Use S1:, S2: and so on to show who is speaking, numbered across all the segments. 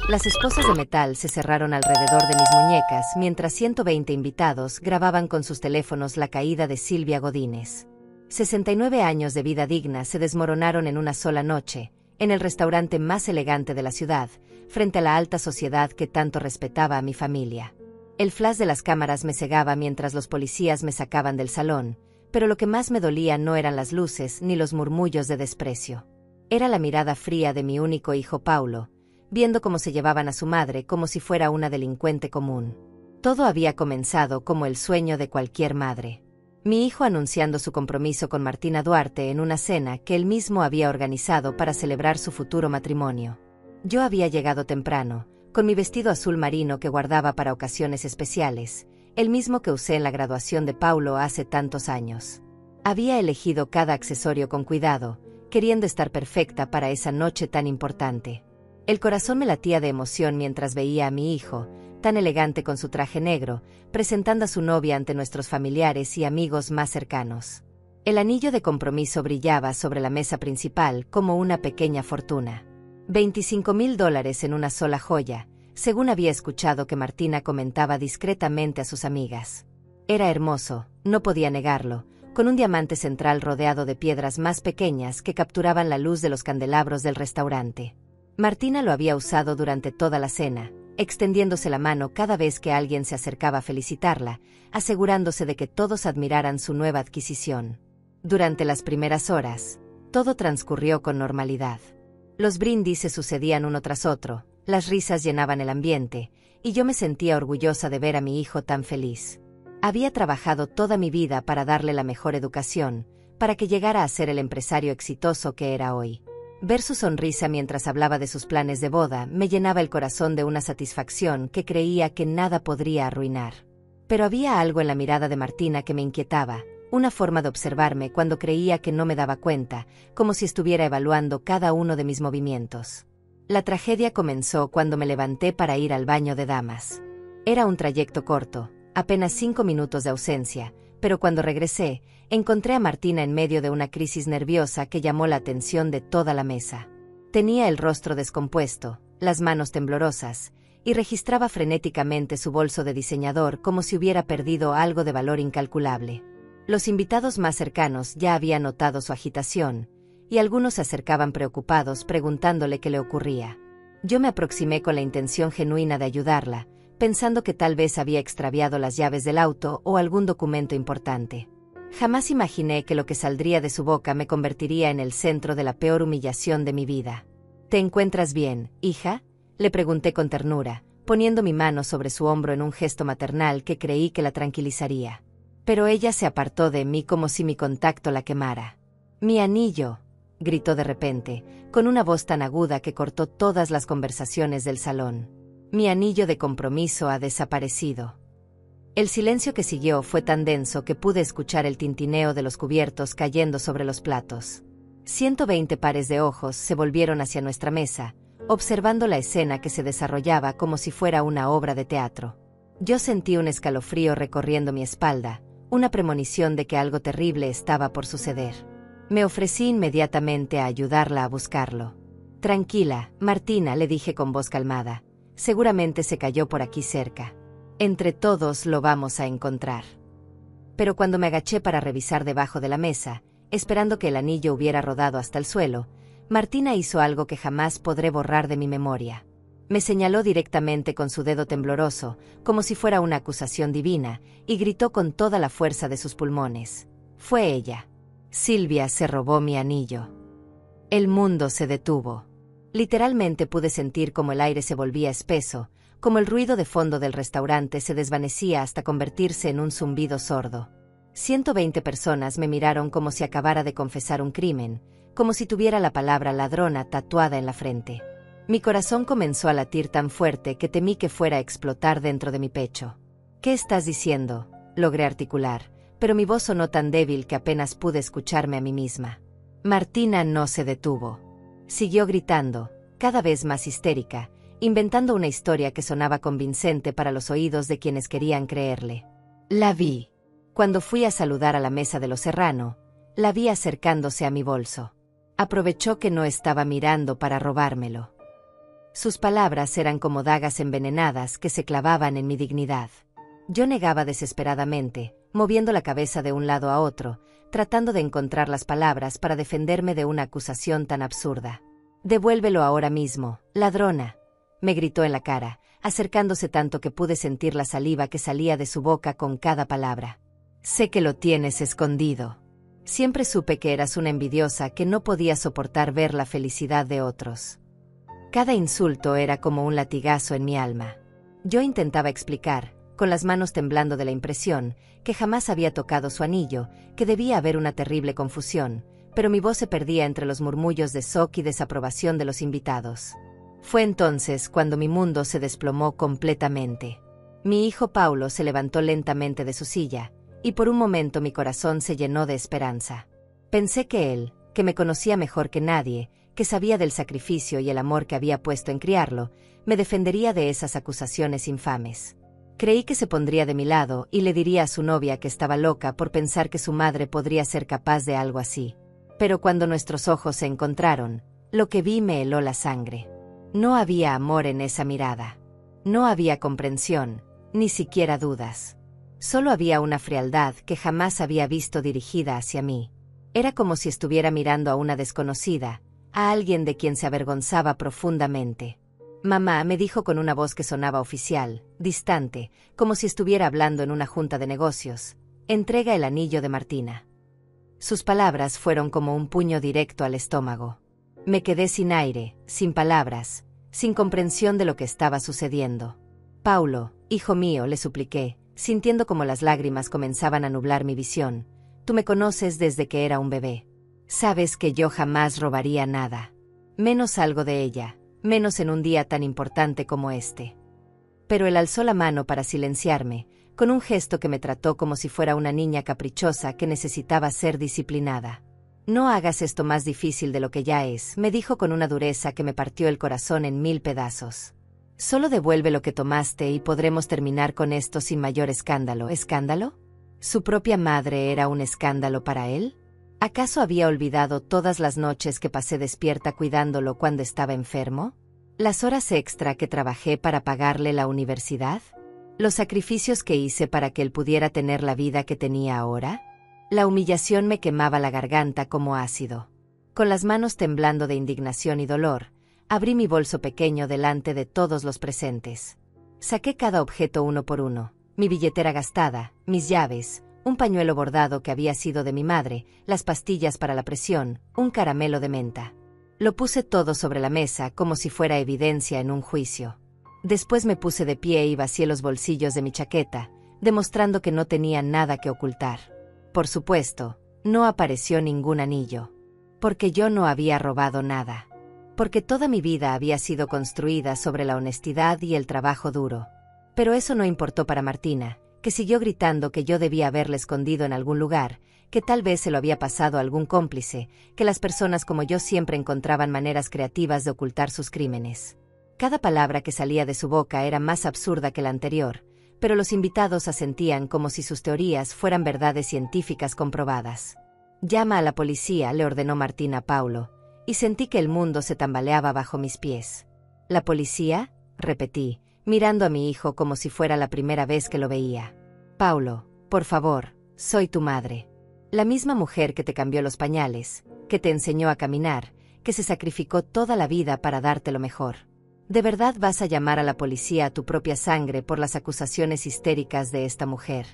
S1: Las esposas de metal se cerraron alrededor de mis muñecas mientras 120 invitados grababan con sus teléfonos la caída de Silvia Godínez. 69 años de vida digna se desmoronaron en una sola noche, en el restaurante más elegante de la ciudad, frente a la alta sociedad que tanto respetaba a mi familia. El flash de las cámaras me cegaba mientras los policías me sacaban del salón, pero lo que más me dolía no eran las luces ni los murmullos de desprecio. Era la mirada fría de mi único hijo Paulo, viendo cómo se llevaban a su madre como si fuera una delincuente común. Todo había comenzado como el sueño de cualquier madre. Mi hijo anunciando su compromiso con Martina Duarte en una cena que él mismo había organizado para celebrar su futuro matrimonio. Yo había llegado temprano, con mi vestido azul marino que guardaba para ocasiones especiales, el mismo que usé en la graduación de Paulo hace tantos años. Había elegido cada accesorio con cuidado, queriendo estar perfecta para esa noche tan importante. El corazón me latía de emoción mientras veía a mi hijo, tan elegante con su traje negro, presentando a su novia ante nuestros familiares y amigos más cercanos. El anillo de compromiso brillaba sobre la mesa principal como una pequeña fortuna. $25,000 en una sola joya, según había escuchado que Martina comentaba discretamente a sus amigas. Era hermoso, no podía negarlo, con un diamante central rodeado de piedras más pequeñas que capturaban la luz de los candelabros del restaurante. Martina lo había usado durante toda la cena, extendiéndose la mano cada vez que alguien se acercaba a felicitarla, asegurándose de que todos admiraran su nueva adquisición. Durante las primeras horas, todo transcurrió con normalidad. Los brindis se sucedían uno tras otro, las risas llenaban el ambiente, y yo me sentía orgullosa de ver a mi hijo tan feliz. Había trabajado toda mi vida para darle la mejor educación, para que llegara a ser el empresario exitoso que era hoy. Ver su sonrisa mientras hablaba de sus planes de boda me llenaba el corazón de una satisfacción que creía que nada podría arruinar. Pero había algo en la mirada de Martina que me inquietaba, una forma de observarme cuando creía que no me daba cuenta, como si estuviera evaluando cada uno de mis movimientos. La tragedia comenzó cuando me levanté para ir al baño de damas. Era un trayecto corto, apenas 5 minutos de ausencia, pero cuando regresé, encontré a Martina en medio de una crisis nerviosa que llamó la atención de toda la mesa. Tenía el rostro descompuesto, las manos temblorosas, y registraba frenéticamente su bolso de diseñador como si hubiera perdido algo de valor incalculable. Los invitados más cercanos ya habían notado su agitación, y algunos se acercaban preocupados preguntándole qué le ocurría. Yo me aproximé con la intención genuina de ayudarla, pensando que tal vez había extraviado las llaves del auto o algún documento importante. Jamás imaginé que lo que saldría de su boca me convertiría en el centro de la peor humillación de mi vida. ¿Te encuentras bien, hija?, le pregunté con ternura, poniendo mi mano sobre su hombro en un gesto maternal que creí que la tranquilizaría. Pero ella se apartó de mí como si mi contacto la quemara. «¡Mi anillo!», gritó de repente, con una voz tan aguda que cortó todas las conversaciones del salón. «Mi anillo de compromiso ha desaparecido». El silencio que siguió fue tan denso que pude escuchar el tintineo de los cubiertos cayendo sobre los platos. 120 pares de ojos se volvieron hacia nuestra mesa, observando la escena que se desarrollaba como si fuera una obra de teatro. Yo sentí un escalofrío recorriendo mi espalda, una premonición de que algo terrible estaba por suceder. Me ofrecí inmediatamente a ayudarla a buscarlo. «Tranquila, Martina», le dije con voz calmada. «Seguramente se cayó por aquí cerca. Entre todos lo vamos a encontrar». Pero cuando me agaché para revisar debajo de la mesa, esperando que el anillo hubiera rodado hasta el suelo, Martina hizo algo que jamás podré borrar de mi memoria. Me señaló directamente con su dedo tembloroso, como si fuera una acusación divina, y gritó con toda la fuerza de sus pulmones. Fue ella. «Silvia se robó mi anillo». El mundo se detuvo. Literalmente pude sentir como el aire se volvía espeso, como el ruido de fondo del restaurante se desvanecía hasta convertirse en un zumbido sordo. 120 personas me miraron como si acabara de confesar un crimen, como si tuviera la palabra ladrona tatuada en la frente. Mi corazón comenzó a latir tan fuerte que temí que fuera a explotar dentro de mi pecho. «¿Qué estás diciendo?», logré articular, pero mi voz sonó tan débil que apenas pude escucharme a mí misma. Martina no se detuvo. Siguió gritando, cada vez más histérica, inventando una historia que sonaba convincente para los oídos de quienes querían creerle. La vi. Cuando fui a saludar a la mesa de los Serrano, la vi acercándose a mi bolso. Aprovechó que no estaba mirando para robármelo. Sus palabras eran como dagas envenenadas que se clavaban en mi dignidad. Yo negaba desesperadamente, moviendo la cabeza de un lado a otro, tratando de encontrar las palabras para defenderme de una acusación tan absurda. «Devuélvelo ahora mismo, ladrona», me gritó en la cara, acercándose tanto que pude sentir la saliva que salía de su boca con cada palabra. «Sé que lo tienes escondido. Siempre supe que eras una envidiosa que no podía soportar ver la felicidad de otros». Cada insulto era como un latigazo en mi alma. Yo intentaba explicar, con las manos temblando de la impresión, que jamás había tocado su anillo, que debía haber una terrible confusión, pero mi voz se perdía entre los murmullos de shock y desaprobación de los invitados. Fue entonces cuando mi mundo se desplomó completamente. Mi hijo Paulo se levantó lentamente de su silla, y por un momento mi corazón se llenó de esperanza. Pensé que él, que me conocía mejor que nadie, que sabía del sacrificio y el amor que había puesto en criarlo, me defendería de esas acusaciones infames. Creí que se pondría de mi lado y le diría a su novia que estaba loca por pensar que su madre podría ser capaz de algo así. Pero cuando nuestros ojos se encontraron, lo que vi me heló la sangre. No había amor en esa mirada. No había comprensión, ni siquiera dudas. Solo había una frialdad que jamás había visto dirigida hacia mí. Era como si estuviera mirando a una desconocida, a alguien de quien se avergonzaba profundamente. «Mamá», me dijo con una voz que sonaba oficial, distante, como si estuviera hablando en una junta de negocios, «entrega el anillo de Martina». Sus palabras fueron como un puño directo al estómago. Me quedé sin aire, sin palabras, sin comprensión de lo que estaba sucediendo. «Paulo, hijo mío», le supliqué, sintiendo como las lágrimas comenzaban a nublar mi visión, «tú me conoces desde que era un bebé. Sabes que yo jamás robaría nada. Menos algo de ella, menos en un día tan importante como este». Pero él alzó la mano para silenciarme, con un gesto que me trató como si fuera una niña caprichosa que necesitaba ser disciplinada. «No hagas esto más difícil de lo que ya es», me dijo con una dureza que me partió el corazón en 1000 pedazos. «Solo devuelve lo que tomaste y podremos terminar con esto sin mayor escándalo». ¿Escándalo? ¿Su propia madre era un escándalo para él? ¿Acaso había olvidado todas las noches que pasé despierta cuidándolo cuando estaba enfermo? ¿Las horas extra que trabajé para pagarle la universidad? ¿Los sacrificios que hice para que él pudiera tener la vida que tenía ahora? La humillación me quemaba la garganta como ácido. Con las manos temblando de indignación y dolor, abrí mi bolso pequeño delante de todos los presentes. Saqué cada objeto uno por uno, mi billetera gastada, mis llaves, un pañuelo bordado que había sido de mi madre, las pastillas para la presión, un caramelo de menta. Lo puse todo sobre la mesa como si fuera evidencia en un juicio. Después me puse de pie y vacié los bolsillos de mi chaqueta, demostrando que no tenía nada que ocultar. Por supuesto, no apareció ningún anillo. Porque yo no había robado nada. Porque toda mi vida había sido construida sobre la honestidad y el trabajo duro. Pero eso no importó para Martina, que siguió gritando que yo debía haberle escondido en algún lugar, que tal vez se lo había pasado a algún cómplice, que las personas como yo siempre encontraban maneras creativas de ocultar sus crímenes. Cada palabra que salía de su boca era más absurda que la anterior, pero los invitados asentían como si sus teorías fueran verdades científicas comprobadas. «Llama a la policía», le ordenó Martina a Paulo, y sentí que el mundo se tambaleaba bajo mis pies. «¿La policía?», repetí, mirando a mi hijo como si fuera la primera vez que lo veía. «Paulo, por favor, soy tu madre. La misma mujer que te cambió los pañales, que te enseñó a caminar, que se sacrificó toda la vida para darte lo mejor. ¿De verdad vas a llamar a la policía a tu propia sangre por las acusaciones histéricas de esta mujer?»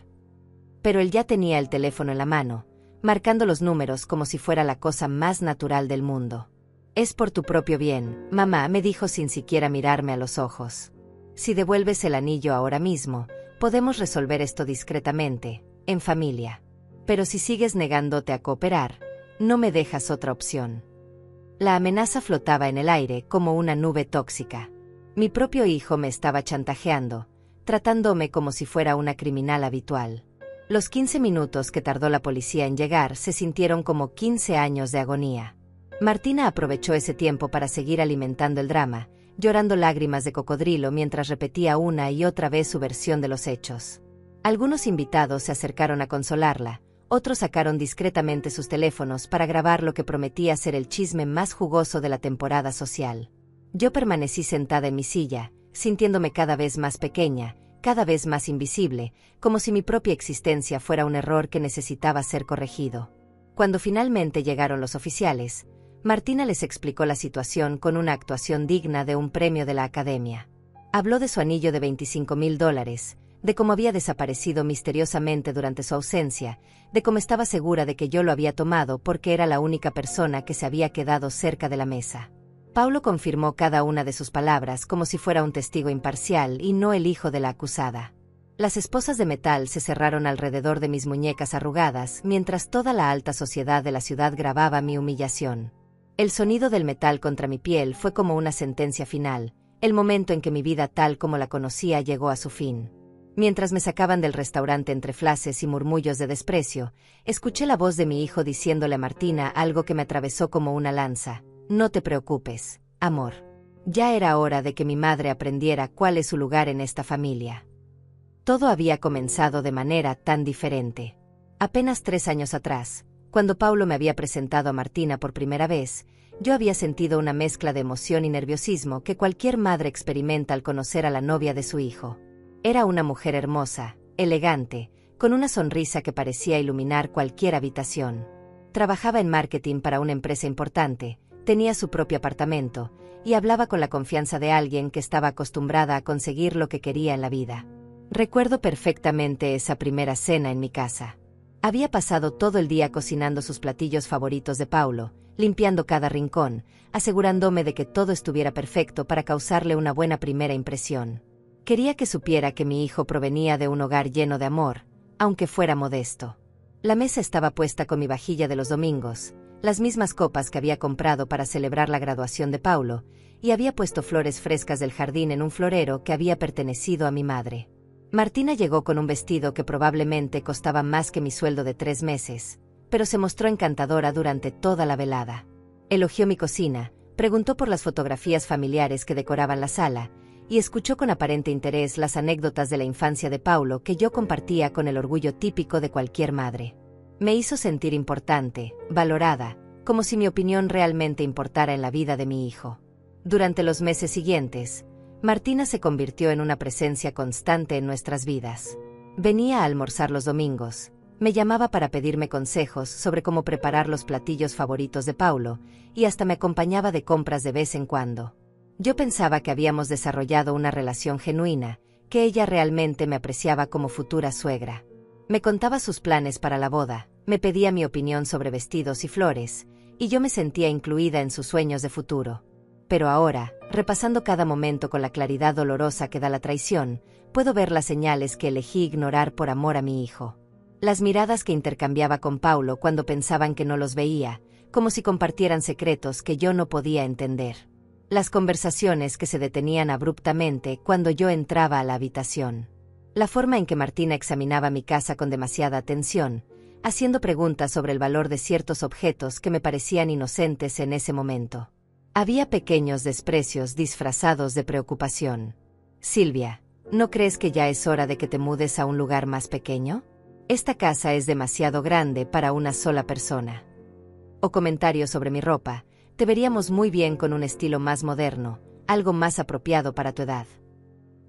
S1: Pero él ya tenía el teléfono en la mano, marcando los números como si fuera la cosa más natural del mundo. «Es por tu propio bien, mamá», me dijo sin siquiera mirarme a los ojos. «Si devuelves el anillo ahora mismo, podemos resolver esto discretamente, en familia. Pero si sigues negándote a cooperar, no me dejas otra opción». La amenaza flotaba en el aire como una nube tóxica. Mi propio hijo me estaba chantajeando, tratándome como si fuera una criminal habitual. Los 15 minutos que tardó la policía en llegar se sintieron como 15 años de agonía. Martina aprovechó ese tiempo para seguir alimentando el drama, llorando lágrimas de cocodrilo mientras repetía una y otra vez su versión de los hechos. Algunos invitados se acercaron a consolarla, otros sacaron discretamente sus teléfonos para grabar lo que prometía ser el chisme más jugoso de la temporada social. Yo permanecí sentada en mi silla, sintiéndome cada vez más pequeña, cada vez más invisible, como si mi propia existencia fuera un error que necesitaba ser corregido. Cuando finalmente llegaron los oficiales, Martina les explicó la situación con una actuación digna de un premio de la Academia. Habló de su anillo de $25,000, de cómo había desaparecido misteriosamente durante su ausencia, de cómo estaba segura de que yo lo había tomado porque era la única persona que se había quedado cerca de la mesa. Paulo confirmó cada una de sus palabras como si fuera un testigo imparcial y no el hijo de la acusada. Las esposas de metal se cerraron alrededor de mis muñecas arrugadas mientras toda la alta sociedad de la ciudad grababa mi humillación. El sonido del metal contra mi piel fue como una sentencia final, el momento en que mi vida tal como la conocía llegó a su fin. Mientras me sacaban del restaurante entre flashes y murmullos de desprecio, escuché la voz de mi hijo diciéndole a Martina algo que me atravesó como una lanza. No te preocupes, amor. Ya era hora de que mi madre aprendiera cuál es su lugar en esta familia. Todo había comenzado de manera tan diferente. Apenas 3 años atrás, cuando Paulo me había presentado a Martina por primera vez, yo había sentido una mezcla de emoción y nerviosismo que cualquier madre experimenta al conocer a la novia de su hijo. Era una mujer hermosa, elegante, con una sonrisa que parecía iluminar cualquier habitación. Trabajaba en marketing para una empresa importante, tenía su propio apartamento, y hablaba con la confianza de alguien que estaba acostumbrada a conseguir lo que quería en la vida. Recuerdo perfectamente esa primera cena en mi casa. Había pasado todo el día cocinando sus platillos favoritos de Paulo, limpiando cada rincón, asegurándome de que todo estuviera perfecto para causarle una buena primera impresión. Quería que supiera que mi hijo provenía de un hogar lleno de amor, aunque fuera modesto. La mesa estaba puesta con mi vajilla de los domingos, las mismas copas que había comprado para celebrar la graduación de Paulo, y había puesto flores frescas del jardín en un florero que había pertenecido a mi madre. Martina llegó con un vestido que probablemente costaba más que mi sueldo de 3 meses, pero se mostró encantadora durante toda la velada. Elogió mi cocina, preguntó por las fotografías familiares que decoraban la sala, y escuchó con aparente interés las anécdotas de la infancia de Paulo que yo compartía con el orgullo típico de cualquier madre. Me hizo sentir importante, valorada, como si mi opinión realmente importara en la vida de mi hijo. Durante los meses siguientes, Martina se convirtió en una presencia constante en nuestras vidas. Venía a almorzar los domingos, me llamaba para pedirme consejos sobre cómo preparar los platillos favoritos de Paulo, y hasta me acompañaba de compras de vez en cuando. Yo pensaba que habíamos desarrollado una relación genuina, que ella realmente me apreciaba como futura suegra. Me contaba sus planes para la boda, me pedía mi opinión sobre vestidos y flores, y yo me sentía incluida en sus sueños de futuro. Pero ahora, repasando cada momento con la claridad dolorosa que da la traición, puedo ver las señales que elegí ignorar por amor a mi hijo. Las miradas que intercambiaba con Paulo cuando pensaban que no los veía, como si compartieran secretos que yo no podía entender. Las conversaciones que se detenían abruptamente cuando yo entraba a la habitación. La forma en que Martina examinaba mi casa con demasiada atención, haciendo preguntas sobre el valor de ciertos objetos que me parecían inocentes en ese momento. Había pequeños desprecios disfrazados de preocupación. Silvia, ¿no crees que ya es hora de que te mudes a un lugar más pequeño? Esta casa es demasiado grande para una sola persona. O comentarios sobre mi ropa, te veríamos muy bien con un estilo más moderno, algo más apropiado para tu edad.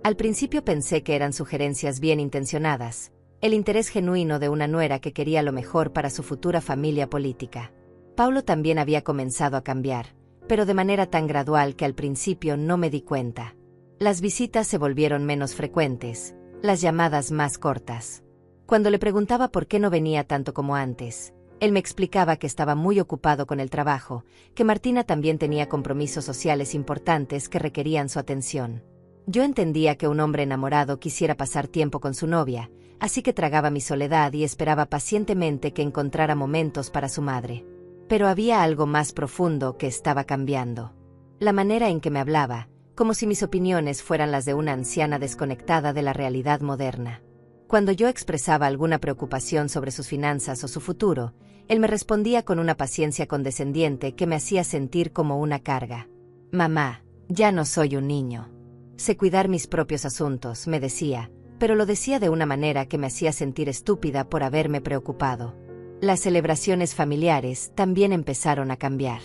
S1: Al principio pensé que eran sugerencias bien intencionadas, el interés genuino de una nuera que quería lo mejor para su futura familia política. Paulo también había comenzado a cambiar, pero de manera tan gradual que al principio no me di cuenta. Las visitas se volvieron menos frecuentes, las llamadas más cortas. Cuando le preguntaba por qué no venía tanto como antes, él me explicaba que estaba muy ocupado con el trabajo, que Martina también tenía compromisos sociales importantes que requerían su atención. Yo entendía que un hombre enamorado quisiera pasar tiempo con su novia, así que tragaba mi soledad y esperaba pacientemente que encontrara momentos para su madre. Pero había algo más profundo que estaba cambiando. La manera en que me hablaba, como si mis opiniones fueran las de una anciana desconectada de la realidad moderna. Cuando yo expresaba alguna preocupación sobre sus finanzas o su futuro, él me respondía con una paciencia condescendiente que me hacía sentir como una carga. «Mamá, ya no soy un niño. Sé cuidar mis propios asuntos», me decía, pero lo decía de una manera que me hacía sentir estúpida por haberme preocupado. Las celebraciones familiares también empezaron a cambiar.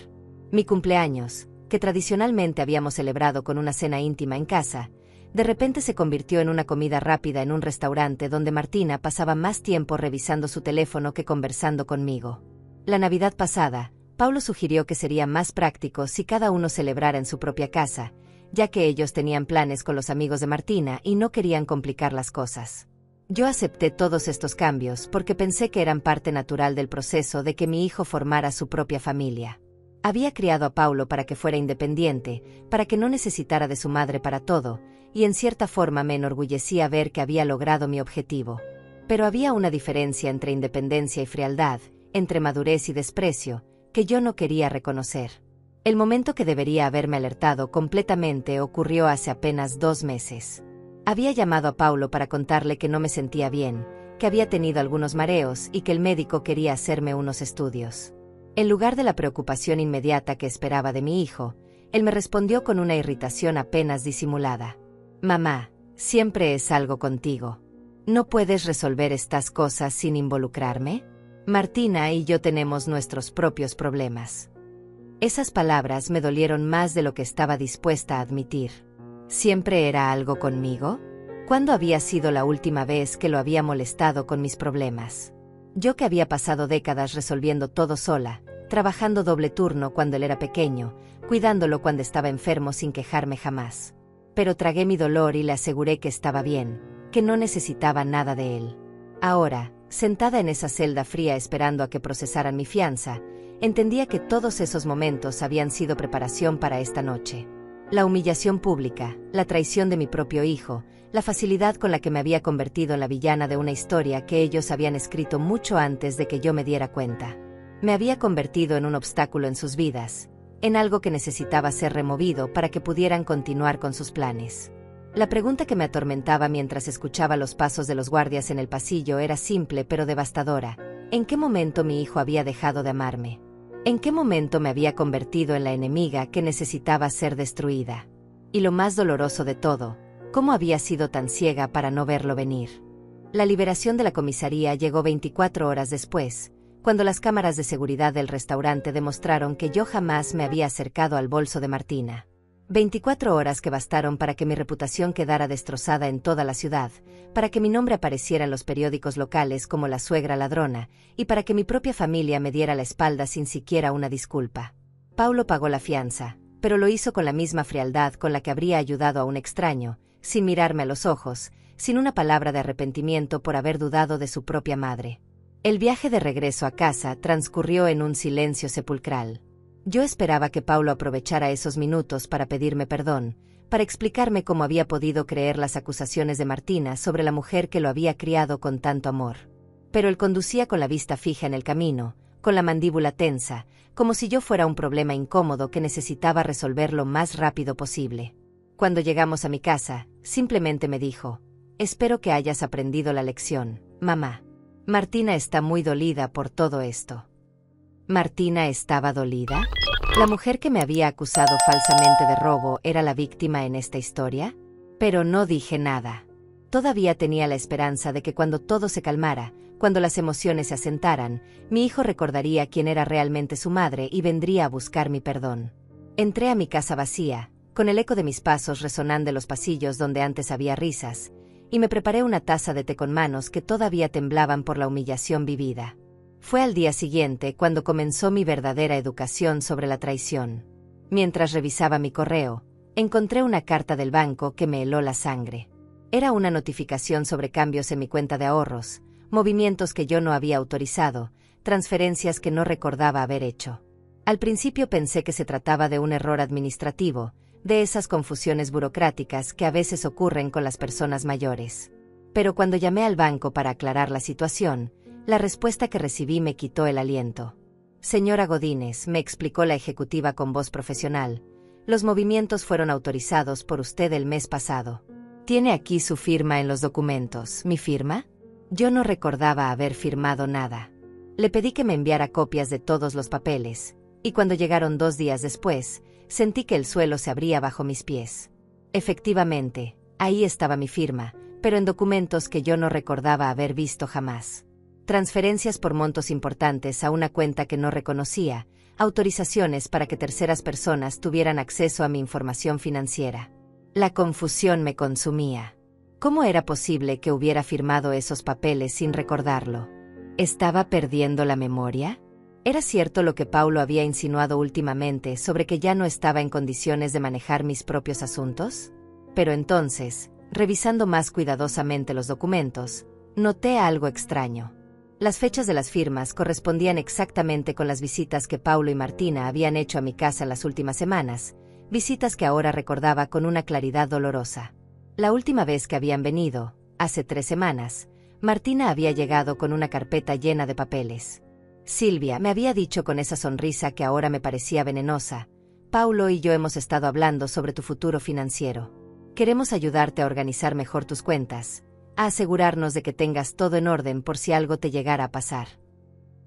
S1: Mi cumpleaños, que tradicionalmente habíamos celebrado con una cena íntima en casa, de repente se convirtió en una comida rápida en un restaurante donde Martina pasaba más tiempo revisando su teléfono que conversando conmigo. La Navidad pasada, Paulo sugirió que sería más práctico si cada uno celebrara en su propia casa, ya que ellos tenían planes con los amigos de Martina y no querían complicar las cosas. Yo acepté todos estos cambios porque pensé que eran parte natural del proceso de que mi hijo formara su propia familia. Había criado a Paulo para que fuera independiente, para que no necesitara de su madre para todo, y en cierta forma me enorgullecía ver que había logrado mi objetivo. Pero había una diferencia entre independencia y frialdad, entre madurez y desprecio, que yo no quería reconocer. El momento que debería haberme alertado completamente ocurrió hace apenas 2 meses. Había llamado a Paulo para contarle que no me sentía bien, que había tenido algunos mareos y que el médico quería hacerme unos estudios. En lugar de la preocupación inmediata que esperaba de mi hijo, él me respondió con una irritación apenas disimulada. «Mamá, siempre es algo contigo. ¿No puedes resolver estas cosas sin involucrarme? Martina y yo tenemos nuestros propios problemas». Esas palabras me dolieron más de lo que estaba dispuesta a admitir. ¿Siempre era algo conmigo? ¿Cuándo había sido la última vez que lo había molestado con mis problemas? Yo que había pasado décadas resolviendo todo sola, trabajando doble turno cuando él era pequeño, cuidándolo cuando estaba enfermo sin quejarme jamás. Pero tragué mi dolor y le aseguré que estaba bien, que no necesitaba nada de él. Ahora, sentada en esa celda fría esperando a que procesaran mi fianza, entendía que todos esos momentos habían sido preparación para esta noche. La humillación pública, la traición de mi propio hijo, la facilidad con la que me había convertido en la villana de una historia que ellos habían escrito mucho antes de que yo me diera cuenta. Me había convertido en un obstáculo en sus vidas, en algo que necesitaba ser removido para que pudieran continuar con sus planes. La pregunta que me atormentaba mientras escuchaba los pasos de los guardias en el pasillo era simple pero devastadora. ¿En qué momento mi hijo había dejado de amarme? ¿En qué momento me había convertido en la enemiga que necesitaba ser destruida? Y lo más doloroso de todo, ¿cómo había sido tan ciega para no verlo venir? La liberación de la comisaría llegó 24 horas después, cuando las cámaras de seguridad del restaurante demostraron que yo jamás me había acercado al bolso de Martina. 24 horas que bastaron para que mi reputación quedara destrozada en toda la ciudad, para que mi nombre apareciera en los periódicos locales como la suegra ladrona, y para que mi propia familia me diera la espalda sin siquiera una disculpa. Paulo pagó la fianza, pero lo hizo con la misma frialdad con la que habría ayudado a un extraño, sin mirarme a los ojos, sin una palabra de arrepentimiento por haber dudado de su propia madre. El viaje de regreso a casa transcurrió en un silencio sepulcral. Yo esperaba que Paulo aprovechara esos minutos para pedirme perdón, para explicarme cómo había podido creer las acusaciones de Martina sobre la mujer que lo había criado con tanto amor. Pero él conducía con la vista fija en el camino, con la mandíbula tensa, como si yo fuera un problema incómodo que necesitaba resolver lo más rápido posible. Cuando llegamos a mi casa, simplemente me dijo: «Espero que hayas aprendido la lección, mamá. Martina está muy dolida por todo esto». ¿Martina estaba dolida? ¿La mujer que me había acusado falsamente de robo era la víctima en esta historia? Pero no dije nada. Todavía tenía la esperanza de que cuando todo se calmara, cuando las emociones se asentaran, mi hijo recordaría quién era realmente su madre y vendría a buscar mi perdón. Entré a mi casa vacía, con el eco de mis pasos resonando en los pasillos donde antes había risas, y me preparé una taza de té con manos que todavía temblaban por la humillación vivida. Fue al día siguiente cuando comenzó mi verdadera educación sobre la traición. Mientras revisaba mi correo, encontré una carta del banco que me heló la sangre. Era una notificación sobre cambios en mi cuenta de ahorros, movimientos que yo no había autorizado, transferencias que no recordaba haber hecho. Al principio pensé que se trataba de un error administrativo, de esas confusiones burocráticas que a veces ocurren con las personas mayores. Pero cuando llamé al banco para aclarar la situación, la respuesta que recibí me quitó el aliento. «Señora Godínez», me explicó la ejecutiva con voz profesional, «los movimientos fueron autorizados por usted el mes pasado. Tiene aquí su firma en los documentos». ¿Mi firma? Yo no recordaba haber firmado nada. Le pedí que me enviara copias de todos los papeles, y cuando llegaron 2 días después, sentí que el suelo se abría bajo mis pies. Efectivamente, ahí estaba mi firma, pero en documentos que yo no recordaba haber visto jamás. Transferencias por montos importantes a una cuenta que no reconocía, autorizaciones para que terceras personas tuvieran acceso a mi información financiera. La confusión me consumía. ¿Cómo era posible que hubiera firmado esos papeles sin recordarlo? ¿Estaba perdiendo la memoria? ¿Era cierto lo que Paulo había insinuado últimamente sobre que ya no estaba en condiciones de manejar mis propios asuntos? Pero entonces, revisando más cuidadosamente los documentos, noté algo extraño. Las fechas de las firmas correspondían exactamente con las visitas que Paulo y Martina habían hecho a mi casa en las últimas semanas, visitas que ahora recordaba con una claridad dolorosa. La última vez que habían venido, hace 3 semanas, Martina había llegado con una carpeta llena de papeles. Silvia, me había dicho con esa sonrisa que ahora me parecía venenosa, Paulo y yo hemos estado hablando sobre tu futuro financiero. Queremos ayudarte a organizar mejor tus cuentas, a asegurarnos de que tengas todo en orden por si algo te llegara a pasar.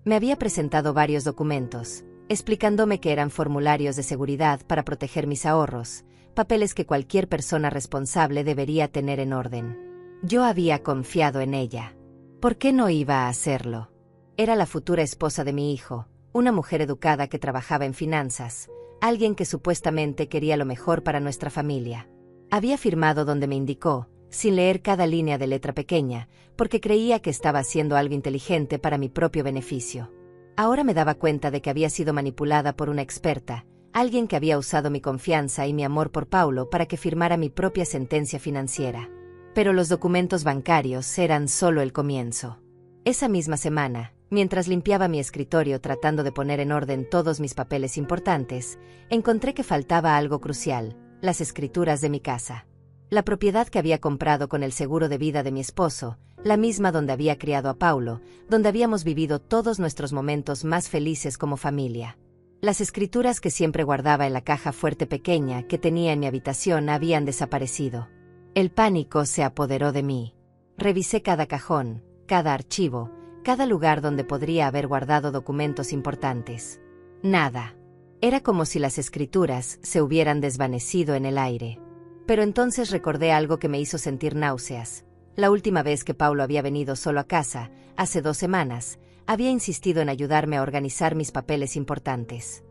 S1: Me había presentado varios documentos, explicándome que eran formularios de seguridad para proteger mis ahorros, papeles que cualquier persona responsable debería tener en orden. Yo había confiado en ella. ¿Por qué no iba a hacerlo? Era la futura esposa de mi hijo, una mujer educada que trabajaba en finanzas, alguien que supuestamente quería lo mejor para nuestra familia. Había firmado donde me indicó, sin leer cada línea de letra pequeña, porque creía que estaba haciendo algo inteligente para mi propio beneficio. Ahora me daba cuenta de que había sido manipulada por una experta, alguien que había usado mi confianza y mi amor por Paulo para que firmara mi propia sentencia financiera. Pero los documentos bancarios eran solo el comienzo. Esa misma semana, mientras limpiaba mi escritorio tratando de poner en orden todos mis papeles importantes, encontré que faltaba algo crucial: las escrituras de mi casa. La propiedad que había comprado con el seguro de vida de mi esposo, la misma donde había criado a Paulo, donde habíamos vivido todos nuestros momentos más felices como familia. Las escrituras que siempre guardaba en la caja fuerte pequeña que tenía en mi habitación habían desaparecido. El pánico se apoderó de mí. Revisé cada cajón, cada archivo, cada lugar donde podría haber guardado documentos importantes. Nada. Era como si las escrituras se hubieran desvanecido en el aire. Pero entonces recordé algo que me hizo sentir náuseas. La última vez que Paulo había venido solo a casa, hace 2 semanas, había insistido en ayudarme a organizar mis papeles importantes.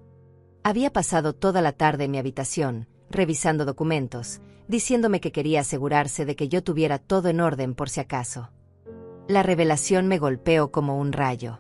S1: Había pasado toda la tarde en mi habitación, revisando documentos, diciéndome que quería asegurarse de que yo tuviera todo en orden por si acaso. La revelación me golpeó como un rayo.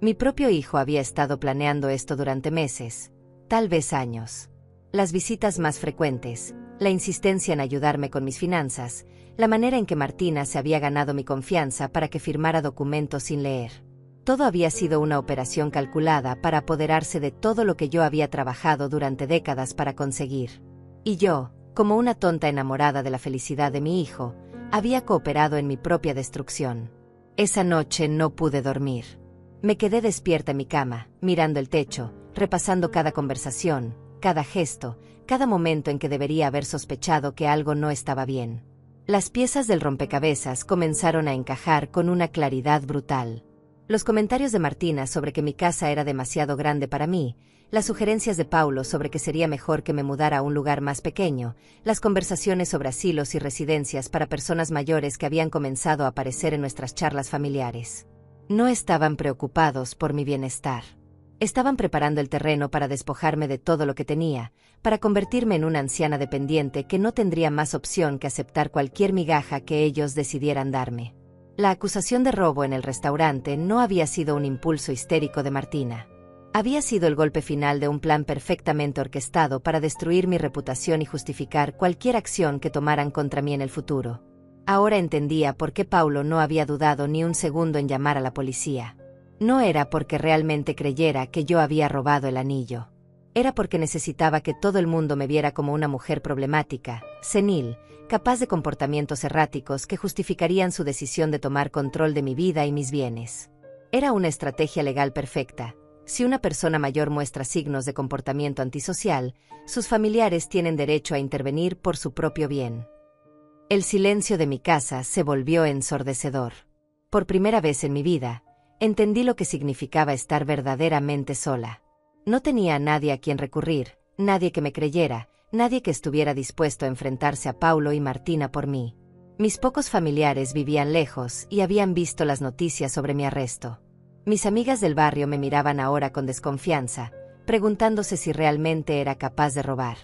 S1: Mi propio hijo había estado planeando esto durante meses, tal vez años. Las visitas más frecuentes, la insistencia en ayudarme con mis finanzas, la manera en que Martina se había ganado mi confianza para que firmara documentos sin leer. Todo había sido una operación calculada para apoderarse de todo lo que yo había trabajado durante décadas para conseguir. Y yo, como una tonta enamorada de la felicidad de mi hijo, había cooperado en mi propia destrucción. Esa noche no pude dormir. Me quedé despierta en mi cama, mirando el techo, repasando cada conversación, cada gesto, cada momento en que debería haber sospechado que algo no estaba bien. Las piezas del rompecabezas comenzaron a encajar con una claridad brutal. Los comentarios de Martina sobre que mi casa era demasiado grande para mí, las sugerencias de Paulo sobre que sería mejor que me mudara a un lugar más pequeño, las conversaciones sobre asilos y residencias para personas mayores que habían comenzado a aparecer en nuestras charlas familiares. No estaban preocupados por mi bienestar. Estaban preparando el terreno para despojarme de todo lo que tenía, para convertirme en una anciana dependiente que no tendría más opción que aceptar cualquier migaja que ellos decidieran darme. La acusación de robo en el restaurante no había sido un impulso histérico de Martina. Había sido el golpe final de un plan perfectamente orquestado para destruir mi reputación y justificar cualquier acción que tomaran contra mí en el futuro. Ahora entendía por qué Paulo no había dudado ni un segundo en llamar a la policía. No era porque realmente creyera que yo había robado el anillo. Era porque necesitaba que todo el mundo me viera como una mujer problemática, senil, capaz de comportamientos erráticos que justificarían su decisión de tomar control de mi vida y mis bienes. Era una estrategia legal perfecta. Si una persona mayor muestra signos de comportamiento antisocial, sus familiares tienen derecho a intervenir por su propio bien. El silencio de mi casa se volvió ensordecedor. Por primera vez en mi vida, entendí lo que significaba estar verdaderamente sola. No tenía a nadie a quien recurrir, nadie que me creyera, nadie que estuviera dispuesto a enfrentarse a Paulo y Martina por mí. Mis pocos familiares vivían lejos y habían visto las noticias sobre mi arresto. Mis amigas del barrio me miraban ahora con desconfianza, preguntándose si realmente era capaz de robar.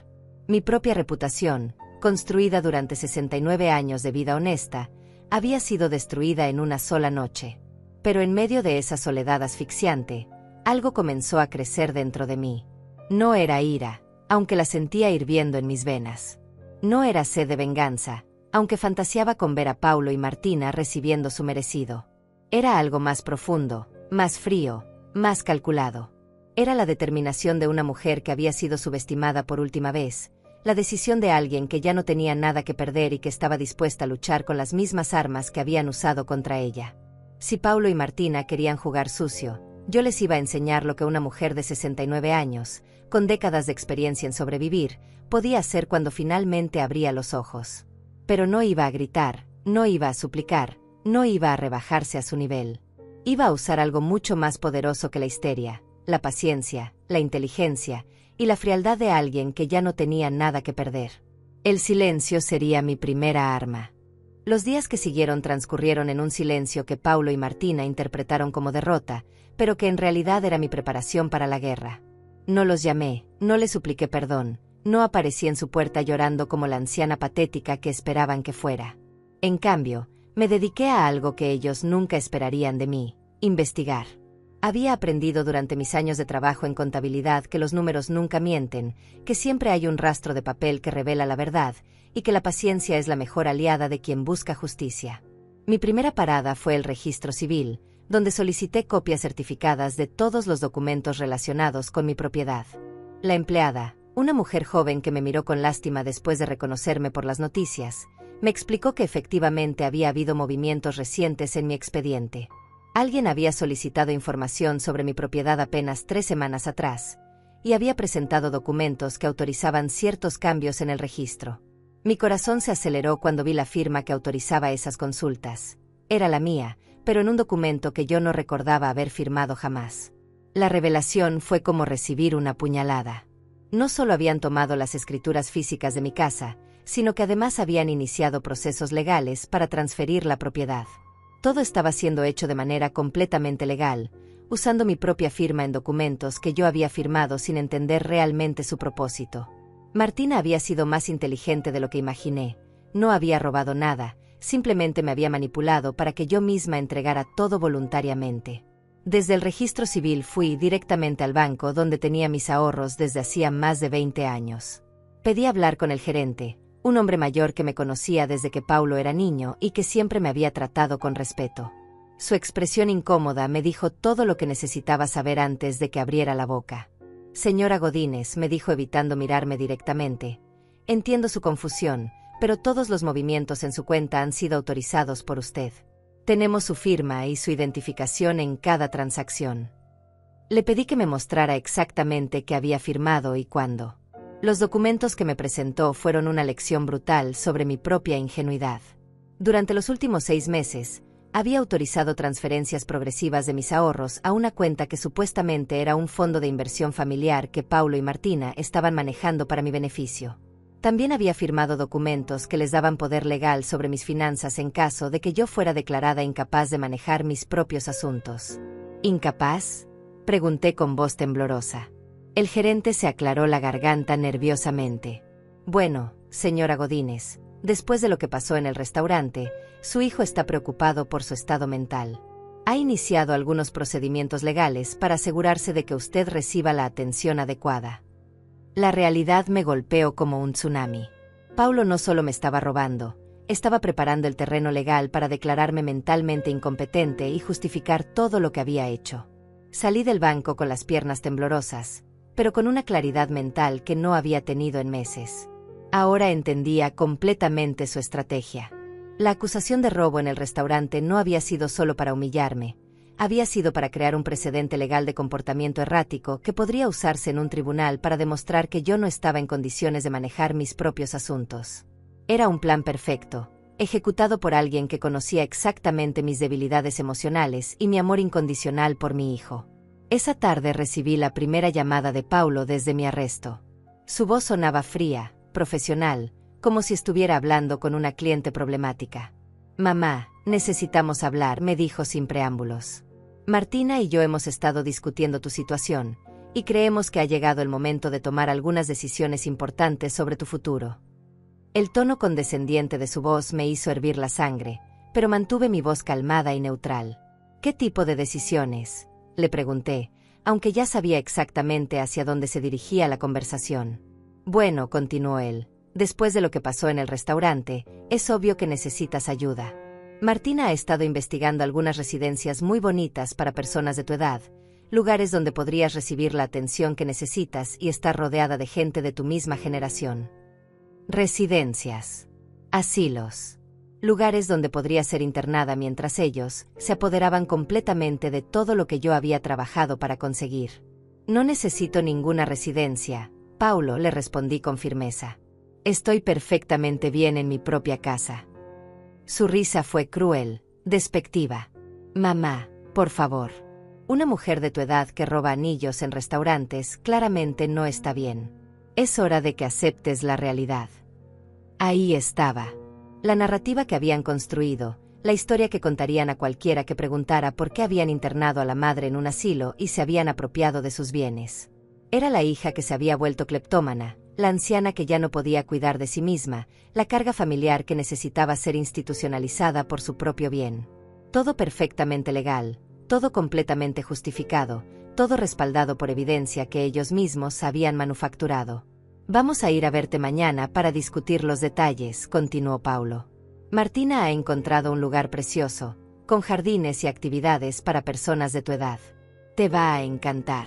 S1: Mi propia reputación, construida durante 69 años de vida honesta, había sido destruida en una sola noche. Pero en medio de esa soledad asfixiante, algo comenzó a crecer dentro de mí. No era ira, aunque la sentía hirviendo en mis venas. No era sed de venganza, aunque fantaseaba con ver a Paulo y Martina recibiendo su merecido. Era algo más profundo, más frío, más calculado. Era la determinación de una mujer que había sido subestimada por última vez, la decisión de alguien que ya no tenía nada que perder y que estaba dispuesta a luchar con las mismas armas que habían usado contra ella. Si Paulo y Martina querían jugar sucio, yo les iba a enseñar lo que una mujer de 69 años, con décadas de experiencia en sobrevivir, podía hacer cuando finalmente abría los ojos. Pero no iba a gritar, no iba a suplicar, no iba a rebajarse a su nivel. Iba a usar algo mucho más poderoso que la histeria, la paciencia, la inteligencia y la frialdad de alguien que ya no tenía nada que perder. El silencio sería mi primera arma. Los días que siguieron transcurrieron en un silencio que Paulo y Martina interpretaron como derrota, pero que en realidad era mi preparación para la guerra. No los llamé, no les supliqué perdón, no aparecí en su puerta llorando como la anciana patética que esperaban que fuera. En cambio, me dediqué a algo que ellos nunca esperarían de mí: investigar. Había aprendido durante mis años de trabajo en contabilidad que los números nunca mienten, que siempre hay un rastro de papel que revela la verdad, y que la paciencia es la mejor aliada de quien busca justicia. Mi primera parada fue el registro civil, donde solicité copias certificadas de todos los documentos relacionados con mi propiedad. La empleada, una mujer joven que me miró con lástima después de reconocerme por las noticias, me explicó que efectivamente había habido movimientos recientes en mi expediente. Alguien había solicitado información sobre mi propiedad apenas 3 semanas atrás, y había presentado documentos que autorizaban ciertos cambios en el registro. Mi corazón se aceleró cuando vi la firma que autorizaba esas consultas. Era la mía, pero en un documento que yo no recordaba haber firmado jamás. La revelación fue como recibir una puñalada. No solo habían tomado las escrituras físicas de mi casa, sino que además habían iniciado procesos legales para transferir la propiedad. Todo estaba siendo hecho de manera completamente legal, usando mi propia firma en documentos que yo había firmado sin entender realmente su propósito. Martina había sido más inteligente de lo que imaginé. No había robado nada, simplemente me había manipulado para que yo misma entregara todo voluntariamente. Desde el registro civil fui directamente al banco donde tenía mis ahorros desde hacía más de 20 años. Pedí hablar con el gerente, un hombre mayor que me conocía desde que Paulo era niño y que siempre me había tratado con respeto. Su expresión incómoda me dijo todo lo que necesitaba saber antes de que abriera la boca. Señora Godínez, me dijo evitando mirarme directamente. Entiendo su confusión, pero todos los movimientos en su cuenta han sido autorizados por usted. Tenemos su firma y su identificación en cada transacción. Le pedí que me mostrara exactamente qué había firmado y cuándo. Los documentos que me presentó fueron una lección brutal sobre mi propia ingenuidad. Durante los últimos 6 meses, había autorizado transferencias progresivas de mis ahorros a una cuenta que supuestamente era un fondo de inversión familiar que Paulo y Martina estaban manejando para mi beneficio. También había firmado documentos que les daban poder legal sobre mis finanzas en caso de que yo fuera declarada incapaz de manejar mis propios asuntos. ¿Incapaz?, pregunté con voz temblorosa. El gerente se aclaró la garganta nerviosamente. Bueno, señora Godínez, después de lo que pasó en el restaurante, su hijo está preocupado por su estado mental. Ha iniciado algunos procedimientos legales para asegurarse de que usted reciba la atención adecuada. La realidad me golpeó como un tsunami. Paulo no solo me estaba robando, estaba preparando el terreno legal para declararme mentalmente incompetente y justificar todo lo que había hecho. Salí del banco con las piernas temblorosas, pero con una claridad mental que no había tenido en meses. Ahora entendía completamente su estrategia. La acusación de robo en el restaurante no había sido solo para humillarme, había sido para crear un precedente legal de comportamiento errático que podría usarse en un tribunal para demostrar que yo no estaba en condiciones de manejar mis propios asuntos. Era un plan perfecto, ejecutado por alguien que conocía exactamente mis debilidades emocionales y mi amor incondicional por mi hijo. Esa tarde recibí la primera llamada de Paulo desde mi arresto. Su voz sonaba fría, profesional, como si estuviera hablando con una cliente problemática. «Mamá, necesitamos hablar», me dijo sin preámbulos. «Martina y yo hemos estado discutiendo tu situación, y creemos que ha llegado el momento de tomar algunas decisiones importantes sobre tu futuro. El tono condescendiente de su voz me hizo hervir la sangre, pero mantuve mi voz calmada y neutral. ¿Qué tipo de decisiones?, le pregunté, aunque ya sabía exactamente hacia dónde se dirigía la conversación. Bueno, continuó él, después de lo que pasó en el restaurante, es obvio que necesitas ayuda. Martina ha estado investigando algunas residencias muy bonitas para personas de tu edad, lugares donde podrías recibir la atención que necesitas y estar rodeada de gente de tu misma generación. Residencias. Asilos. Lugares donde podría ser internada mientras ellos se apoderaban completamente de todo lo que yo había trabajado para conseguir. No necesito ninguna residencia, Paulo, le respondí con firmeza. Estoy perfectamente bien en mi propia casa. Su risa fue cruel, despectiva. Mamá, por favor. Una mujer de tu edad que roba anillos en restaurantes claramente no está bien. Es hora de que aceptes la realidad. Ahí estaba. La narrativa que habían construido, la historia que contarían a cualquiera que preguntara por qué habían internado a la madre en un asilo y se habían apropiado de sus bienes. Era la hija que se había vuelto cleptómana, la anciana que ya no podía cuidar de sí misma, la carga familiar que necesitaba ser institucionalizada por su propio bien. Todo perfectamente legal, todo completamente justificado, todo respaldado por evidencia que ellos mismos habían manufacturado. Vamos a ir a verte mañana para discutir los detalles, continuó Paulo. Martina ha encontrado un lugar precioso, con jardines y actividades para personas de tu edad. Te va a encantar.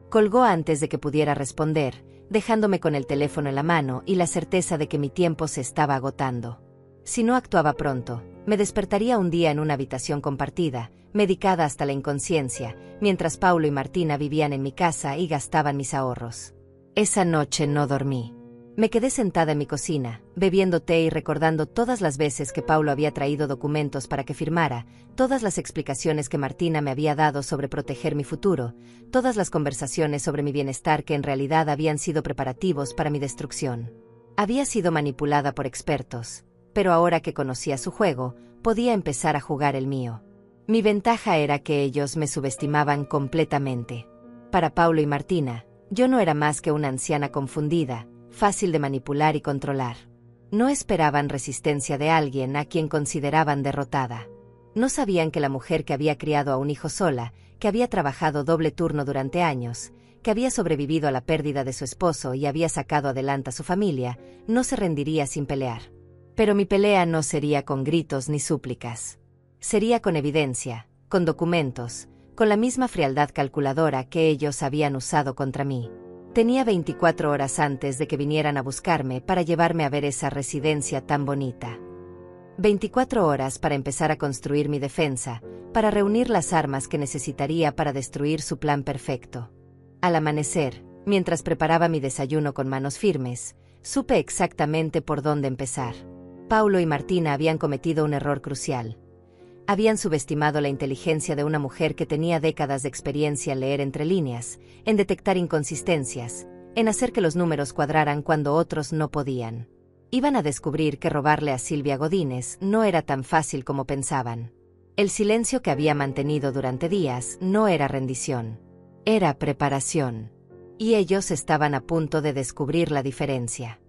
S1: Colgó antes de que pudiera responder, dejándome con el teléfono en la mano y la certeza de que mi tiempo se estaba agotando. Si no actuaba pronto, me despertaría un día en una habitación compartida, medicada hasta la inconsciencia, mientras Paulo y Martina vivían en mi casa y gastaban mis ahorros. Esa noche no dormí. Me quedé sentada en mi cocina, bebiendo té y recordando todas las veces que Paulo había traído documentos para que firmara, todas las explicaciones que Martina me había dado sobre proteger mi futuro, todas las conversaciones sobre mi bienestar que en realidad habían sido preparativos para mi destrucción. Había sido manipulada por expertos, pero ahora que conocía su juego, podía empezar a jugar el mío. Mi ventaja era que ellos me subestimaban completamente. Para Paulo y Martina, yo no era más que una anciana confundida, fácil de manipular y controlar. No esperaban resistencia de alguien a quien consideraban derrotada. No sabían que la mujer que había criado a un hijo sola, que había trabajado doble turno durante años, que había sobrevivido a la pérdida de su esposo y había sacado adelante a su familia, no se rendiría sin pelear. Pero mi pelea no sería con gritos ni súplicas. Sería con evidencia, con documentos, con la misma frialdad calculadora que ellos habían usado contra mí. Tenía 24 horas antes de que vinieran a buscarme para llevarme a ver esa residencia tan bonita. 24 horas para empezar a construir mi defensa, para reunir las armas que necesitaría para destruir su plan perfecto. Al amanecer, mientras preparaba mi desayuno con manos firmes, supe exactamente por dónde empezar. Paulo y Martina habían cometido un error crucial. Habían subestimado la inteligencia de una mujer que tenía décadas de experiencia en leer entre líneas, en detectar inconsistencias, en hacer que los números cuadraran cuando otros no podían. Iban a descubrir que robarle a Silvia Godínez no era tan fácil como pensaban. El silencio que había mantenido durante días no era rendición, era preparación. Y ellos estaban a punto de descubrir la diferencia.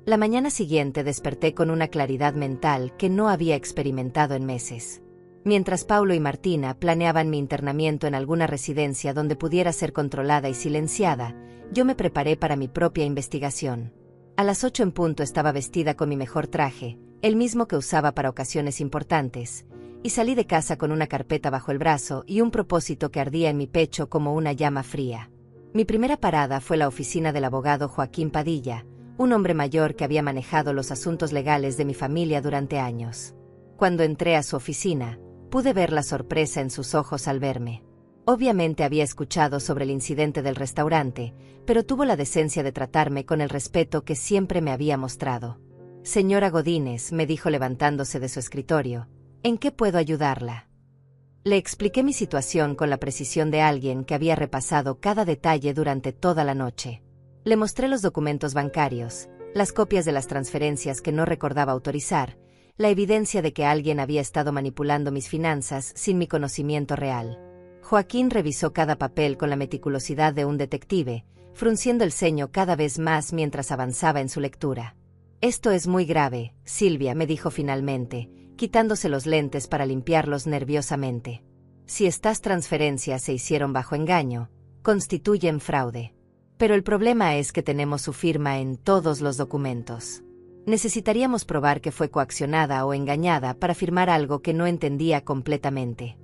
S1: La mañana siguiente desperté con una claridad mental que no había experimentado en meses. Mientras Paulo y Martina planeaban mi internamiento en alguna residencia donde pudiera ser controlada y silenciada, yo me preparé para mi propia investigación. A las 8 en punto estaba vestida con mi mejor traje, el mismo que usaba para ocasiones importantes, y salí de casa con una carpeta bajo el brazo y un propósito que ardía en mi pecho como una llama fría. Mi primera parada fue la oficina del abogado Joaquín Padilla, un hombre mayor que había manejado los asuntos legales de mi familia durante años. Cuando entré a su oficina, pude ver la sorpresa en sus ojos al verme. Obviamente había escuchado sobre el incidente del restaurante, pero tuvo la decencia de tratarme con el respeto que siempre me había mostrado. Señora Godínez, me dijo levantándose de su escritorio, ¿en qué puedo ayudarla? Le expliqué mi situación con la precisión de alguien que había repasado cada detalle durante toda la noche. Le mostré los documentos bancarios, las copias de las transferencias que no recordaba autorizar, la evidencia de que alguien había estado manipulando mis finanzas sin mi conocimiento real. Joaquín revisó cada papel con la meticulosidad de un detective, frunciendo el ceño cada vez más mientras avanzaba en su lectura. «Esto es muy grave, Silvia», me dijo finalmente, quitándose los lentes para limpiarlos nerviosamente. «Si estas transferencias se hicieron bajo engaño, constituyen fraude. Pero el problema es que tenemos su firma en todos los documentos. Necesitaríamos probar que fue coaccionada o engañada para firmar algo que no entendía completamente».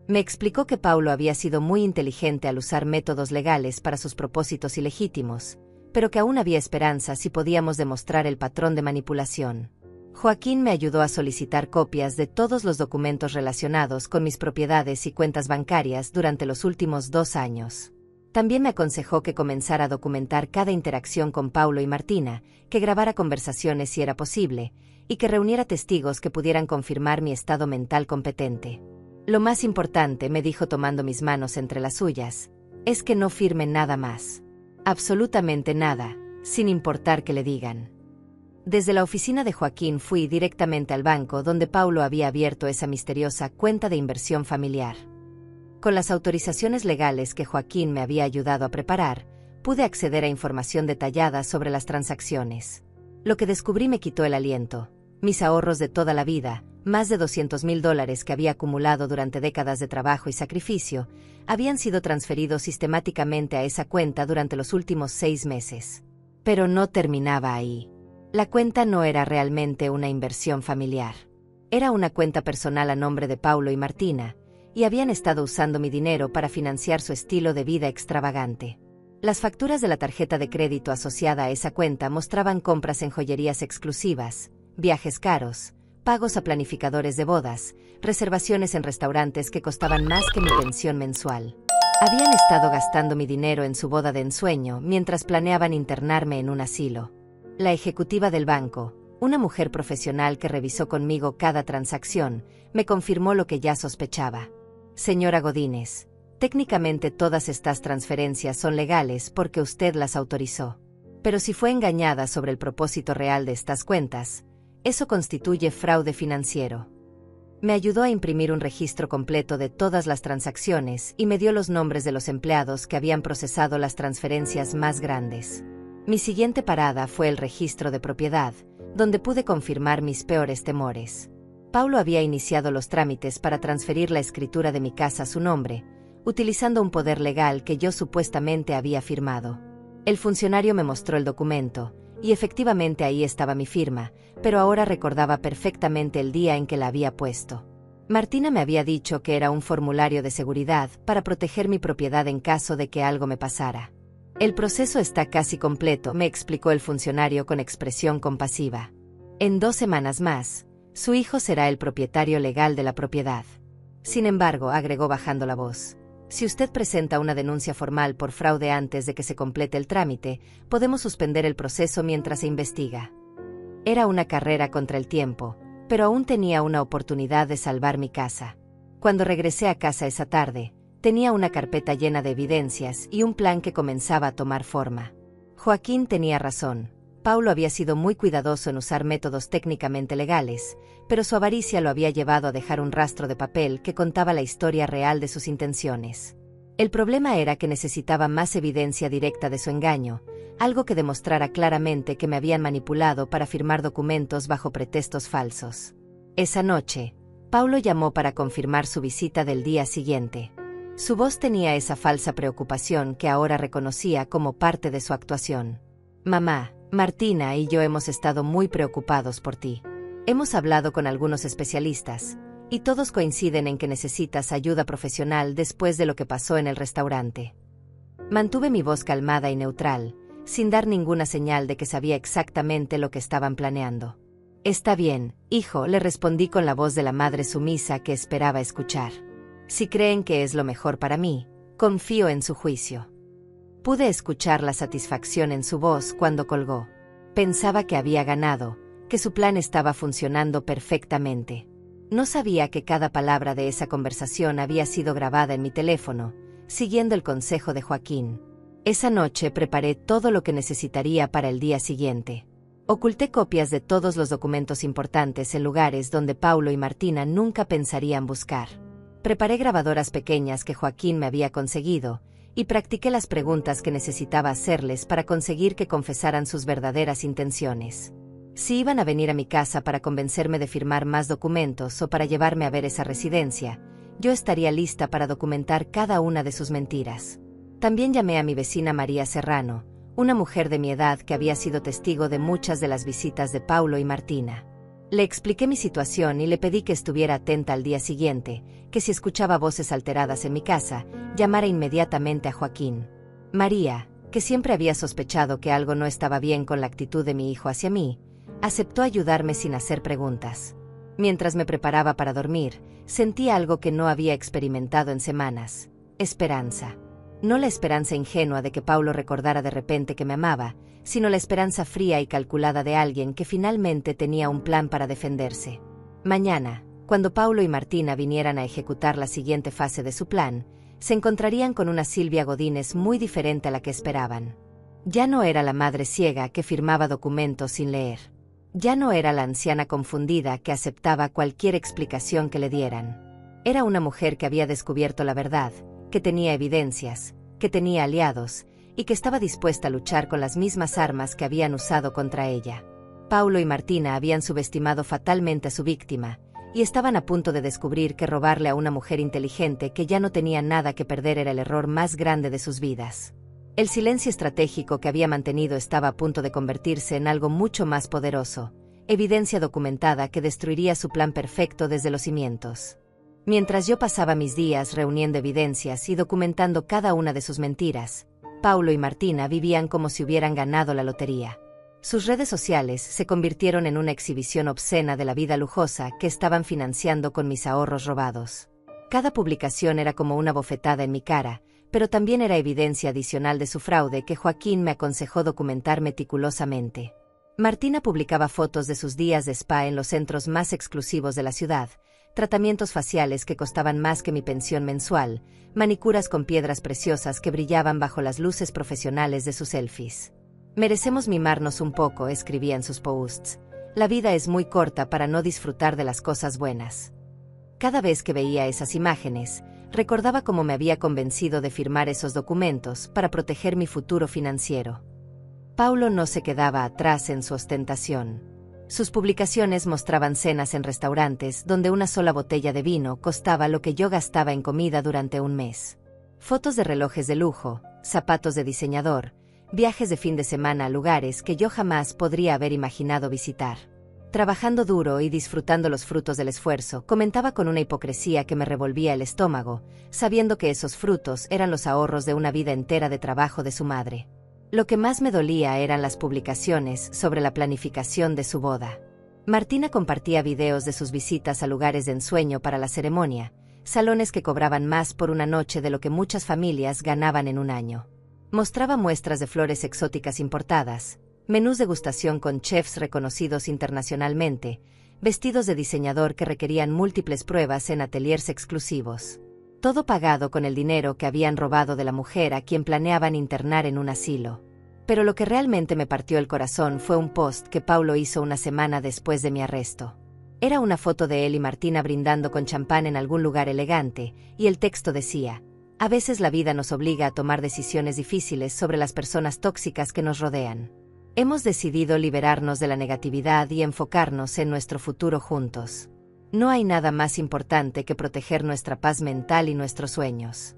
S1: Me explicó que Paulo había sido muy inteligente al usar métodos legales para sus propósitos ilegítimos, pero que aún había esperanza si podíamos demostrar el patrón de manipulación. Joaquín me ayudó a solicitar copias de todos los documentos relacionados con mis propiedades y cuentas bancarias durante los últimos 2 años. También me aconsejó que comenzara a documentar cada interacción con Paulo y Martina, que grabara conversaciones si era posible, y que reuniera testigos que pudieran confirmar mi estado mental competente. Lo más importante, me dijo tomando mis manos entre las suyas, es que no firme nada más. Absolutamente nada, sin importar que le digan. Desde la oficina de Joaquín fui directamente al banco donde Paulo había abierto esa misteriosa cuenta de inversión familiar. Con las autorizaciones legales que Joaquín me había ayudado a preparar, pude acceder a información detallada sobre las transacciones. Lo que descubrí me quitó el aliento. Mis ahorros de toda la vida, más de $200,000 que había acumulado durante décadas de trabajo y sacrificio, habían sido transferidos sistemáticamente a esa cuenta durante los últimos 6 meses. Pero no terminaba ahí. La cuenta no era realmente una inversión familiar. Era una cuenta personal a nombre de Paulo y Martina, y habían estado usando mi dinero para financiar su estilo de vida extravagante. Las facturas de la tarjeta de crédito asociada a esa cuenta mostraban compras en joyerías exclusivas, viajes caros, pagos a planificadores de bodas, reservaciones en restaurantes que costaban más que mi pensión mensual. Habían estado gastando mi dinero en su boda de ensueño mientras planeaban internarme en un asilo. La ejecutiva del banco, una mujer profesional que revisó conmigo cada transacción, me confirmó lo que ya sospechaba. «Señora Godínez, técnicamente todas estas transferencias son legales porque usted las autorizó. Pero si fue engañada sobre el propósito real de estas cuentas, eso constituye fraude financiero». Me ayudó a imprimir un registro completo de todas las transacciones y me dio los nombres de los empleados que habían procesado las transferencias más grandes. Mi siguiente parada fue el registro de propiedad, donde pude confirmar mis peores temores. Paulo había iniciado los trámites para transferir la escritura de mi casa a su nombre, utilizando un poder legal que yo supuestamente había firmado. El funcionario me mostró el documento, y efectivamente ahí estaba mi firma, pero ahora recordaba perfectamente el día en que la había puesto. Martina me había dicho que era un formulario de seguridad para proteger mi propiedad en caso de que algo me pasara. «El proceso está casi completo», me explicó el funcionario con expresión compasiva. «En 2 semanas más, su hijo será el propietario legal de la propiedad». Sin embargo, agregó bajando la voz, «si usted presenta una denuncia formal por fraude antes de que se complete el trámite, podemos suspender el proceso mientras se investiga». Era una carrera contra el tiempo, pero aún tenía una oportunidad de salvar mi casa. Cuando regresé a casa esa tarde, tenía una carpeta llena de evidencias y un plan que comenzaba a tomar forma. Joaquín tenía razón. Paulo había sido muy cuidadoso en usar métodos técnicamente legales, pero su avaricia lo había llevado a dejar un rastro de papel que contaba la historia real de sus intenciones. El problema era que necesitaba más evidencia directa de su engaño, algo que demostrara claramente que me habían manipulado para firmar documentos bajo pretextos falsos. Esa noche, Paulo llamó para confirmar su visita del día siguiente. Su voz tenía esa falsa preocupación que ahora reconocía como parte de su actuación. «Mamá, Martina y yo hemos estado muy preocupados por ti. Hemos hablado con algunos especialistas, y todos coinciden en que necesitas ayuda profesional después de lo que pasó en el restaurante». Mantuve mi voz calmada y neutral, sin dar ninguna señal de que sabía exactamente lo que estaban planeando. «Está bien, hijo», le respondí con la voz de la madre sumisa que esperaba escuchar. «Si creen que es lo mejor para mí, confío en su juicio». Pude escuchar la satisfacción en su voz cuando colgó. Pensaba que había ganado, que su plan estaba funcionando perfectamente. No sabía que cada palabra de esa conversación había sido grabada en mi teléfono, siguiendo el consejo de Joaquín. Esa noche preparé todo lo que necesitaría para el día siguiente. Oculté copias de todos los documentos importantes en lugares donde Paulo y Martina nunca pensarían buscar. Preparé grabadoras pequeñas que Joaquín me había conseguido, y practiqué las preguntas que necesitaba hacerles para conseguir que confesaran sus verdaderas intenciones. Si iban a venir a mi casa para convencerme de firmar más documentos o para llevarme a ver esa residencia, yo estaría lista para documentar cada una de sus mentiras. También llamé a mi vecina María Serrano, una mujer de mi edad que había sido testigo de muchas de las visitas de Paulo y Martina. Le expliqué mi situación y le pedí que estuviera atenta al día siguiente, que si escuchaba voces alteradas en mi casa, llamara inmediatamente a Joaquín. María, que siempre había sospechado que algo no estaba bien con la actitud de mi hijo hacia mí, aceptó ayudarme sin hacer preguntas. Mientras me preparaba para dormir, sentí algo que no había experimentado en semanas: esperanza. No la esperanza ingenua de que Paulo recordara de repente que me amaba, sino la esperanza fría y calculada de alguien que finalmente tenía un plan para defenderse. Mañana, cuando Paulo y Martina vinieran a ejecutar la siguiente fase de su plan, se encontrarían con una Silvia Godínez muy diferente a la que esperaban. Ya no era la madre ciega que firmaba documentos sin leer. Ya no era la anciana confundida que aceptaba cualquier explicación que le dieran. Era una mujer que había descubierto la verdad, que tenía evidencias, que tenía aliados, y que estaba dispuesta a luchar con las mismas armas que habían usado contra ella. Paulo y Martina habían subestimado fatalmente a su víctima, y estaban a punto de descubrir que robarle a una mujer inteligente que ya no tenía nada que perder era el error más grande de sus vidas. El silencio estratégico que había mantenido estaba a punto de convertirse en algo mucho más poderoso, evidencia documentada que destruiría su plan perfecto desde los cimientos. Mientras yo pasaba mis días reuniendo evidencias y documentando cada una de sus mentiras, Paulo y Martina vivían como si hubieran ganado la lotería. Sus redes sociales se convirtieron en una exhibición obscena de la vida lujosa que estaban financiando con mis ahorros robados. Cada publicación era como una bofetada en mi cara, pero también era evidencia adicional de su fraude que Joaquín me aconsejó documentar meticulosamente. Martina publicaba fotos de sus días de spa en los centros más exclusivos de la ciudad, tratamientos faciales que costaban más que mi pensión mensual, manicuras con piedras preciosas que brillaban bajo las luces profesionales de sus selfies. Merecemos mimarnos un poco, escribía en sus posts. La vida es muy corta para no disfrutar de las cosas buenas. Cada vez que veía esas imágenes, recordaba cómo me había convencido de firmar esos documentos para proteger mi futuro financiero. Paulo no se quedaba atrás en su ostentación. Sus publicaciones mostraban cenas en restaurantes donde una sola botella de vino costaba lo que yo gastaba en comida durante un mes. Fotos de relojes de lujo, zapatos de diseñador, viajes de fin de semana a lugares que yo jamás podría haber imaginado visitar. Trabajando duro y disfrutando los frutos del esfuerzo, comentaba con una hipocresía que me revolvía el estómago, sabiendo que esos frutos eran los ahorros de una vida entera de trabajo de su madre. Lo que más me dolía eran las publicaciones sobre la planificación de su boda. Martina compartía videos de sus visitas a lugares de ensueño para la ceremonia, salones que cobraban más por una noche de lo que muchas familias ganaban en un año. Mostraba muestras de flores exóticas importadas, menús de degustación con chefs reconocidos internacionalmente, vestidos de diseñador que requerían múltiples pruebas en ateliers exclusivos. Todo pagado con el dinero que habían robado de la mujer a quien planeaban internar en un asilo. Pero lo que realmente me partió el corazón fue un post que Paulo hizo una semana después de mi arresto. Era una foto de él y Martina brindando con champán en algún lugar elegante, y el texto decía: a veces la vida nos obliga a tomar decisiones difíciles sobre las personas tóxicas que nos rodean. Hemos decidido liberarnos de la negatividad y enfocarnos en nuestro futuro juntos. No hay nada más importante que proteger nuestra paz mental y nuestros sueños.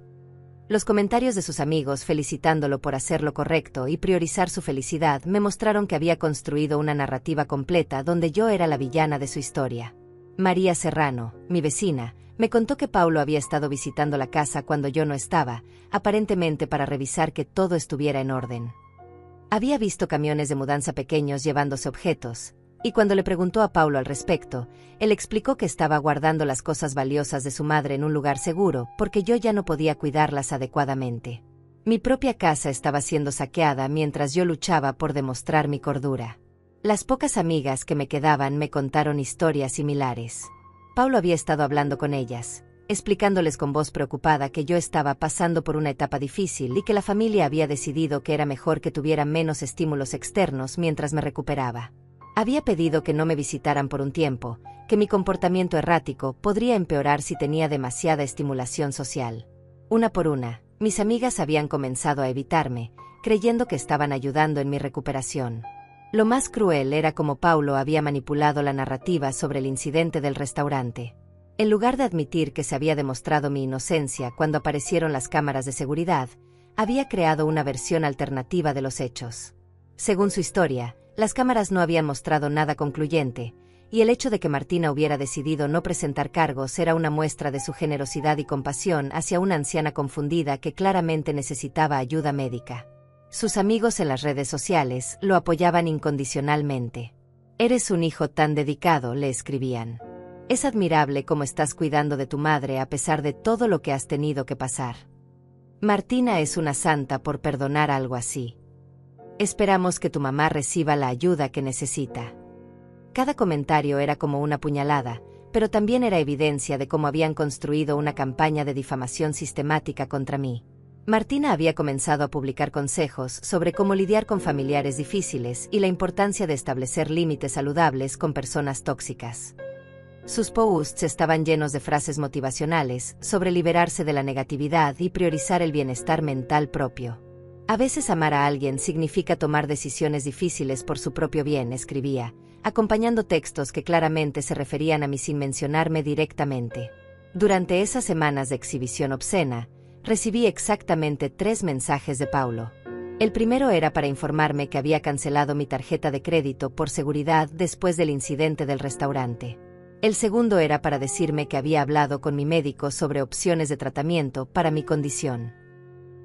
S1: Los comentarios de sus amigos felicitándolo por hacer lo correcto y priorizar su felicidad me mostraron que había construido una narrativa completa donde yo era la villana de su historia. María Serrano, mi vecina, me contó que Paulo había estado visitando la casa cuando yo no estaba, aparentemente para revisar que todo estuviera en orden. Había visto camiones de mudanza pequeños llevándose objetos, y cuando le preguntó a Paulo al respecto, él explicó que estaba guardando las cosas valiosas de su madre en un lugar seguro porque yo ya no podía cuidarlas adecuadamente. Mi propia casa estaba siendo saqueada mientras yo luchaba por demostrar mi cordura. Las pocas amigas que me quedaban me contaron historias similares. Paulo había estado hablando con ellas, explicándoles con voz preocupada que yo estaba pasando por una etapa difícil y que la familia había decidido que era mejor que tuviera menos estímulos externos mientras me recuperaba. Había pedido que no me visitaran por un tiempo, que mi comportamiento errático podría empeorar si tenía demasiada estimulación social. Una por una, mis amigas habían comenzado a evitarme, creyendo que estaban ayudando en mi recuperación. Lo más cruel era cómo Paulo había manipulado la narrativa sobre el incidente del restaurante. En lugar de admitir que se había demostrado mi inocencia cuando aparecieron las cámaras de seguridad, había creado una versión alternativa de los hechos. Según su historia, las cámaras no habían mostrado nada concluyente, y el hecho de que Martina hubiera decidido no presentar cargos era una muestra de su generosidad y compasión hacia una anciana confundida que claramente necesitaba ayuda médica. Sus amigos en las redes sociales lo apoyaban incondicionalmente. «Eres un hijo tan dedicado», le escribían. «Es admirable cómo estás cuidando de tu madre a pesar de todo lo que has tenido que pasar. Martina es una santa por perdonar algo así. Esperamos que tu mamá reciba la ayuda que necesita». Cada comentario era como una puñalada, pero también era evidencia de cómo habían construido una campaña de difamación sistemática contra mí. Martina había comenzado a publicar consejos sobre cómo lidiar con familiares difíciles y la importancia de establecer límites saludables con personas tóxicas. Sus posts estaban llenos de frases motivacionales sobre liberarse de la negatividad y priorizar el bienestar mental propio. «A veces amar a alguien significa tomar decisiones difíciles por su propio bien», escribía, acompañando textos que claramente se referían a mí sin mencionarme directamente. Durante esas semanas de exhibición obscena, recibí exactamente 3 mensajes de Paulo. El primero era para informarme que había cancelado mi tarjeta de crédito por seguridad después del incidente del restaurante. El segundo era para decirme que había hablado con mi médico sobre opciones de tratamiento para mi condición.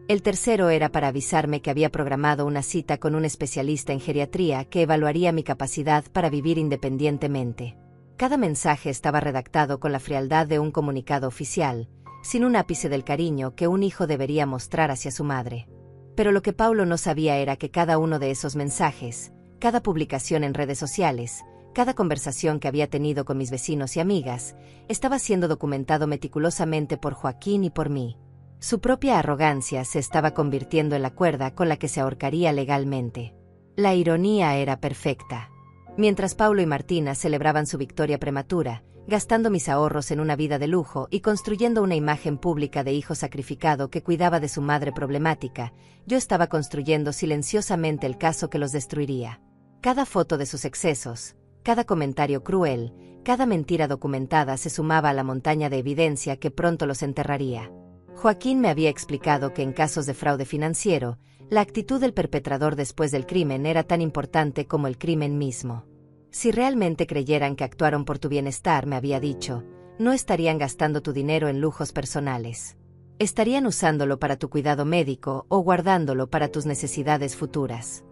S1: El tercero era para avisarme que había programado una cita con un especialista en geriatría que evaluaría mi capacidad para vivir independientemente. Cada mensaje estaba redactado con la frialdad de un comunicado oficial, sin un ápice del cariño que un hijo debería mostrar hacia su madre. Pero lo que Paulo no sabía era que cada uno de esos mensajes, cada publicación en redes sociales, cada conversación que había tenido con mis vecinos y amigas, estaba siendo documentado meticulosamente por Joaquín y por mí. Su propia arrogancia se estaba convirtiendo en la cuerda con la que se ahorcaría legalmente. La ironía era perfecta. Mientras Paulo y Martina celebraban su victoria prematura, gastando mis ahorros en una vida de lujo y construyendo una imagen pública de hijo sacrificado que cuidaba de su madre problemática, yo estaba construyendo silenciosamente el caso que los destruiría. Cada foto de sus excesos, cada comentario cruel, cada mentira documentada se sumaba a la montaña de evidencia que pronto los enterraría. Joaquín me había explicado que en casos de fraude financiero, la actitud del perpetrador después del crimen era tan importante como el crimen mismo. Si realmente creyeran que actuaron por tu bienestar, me había dicho, no estarían gastando tu dinero en lujos personales. Estarían usándolo para tu cuidado médico o guardándolo para tus necesidades futuras.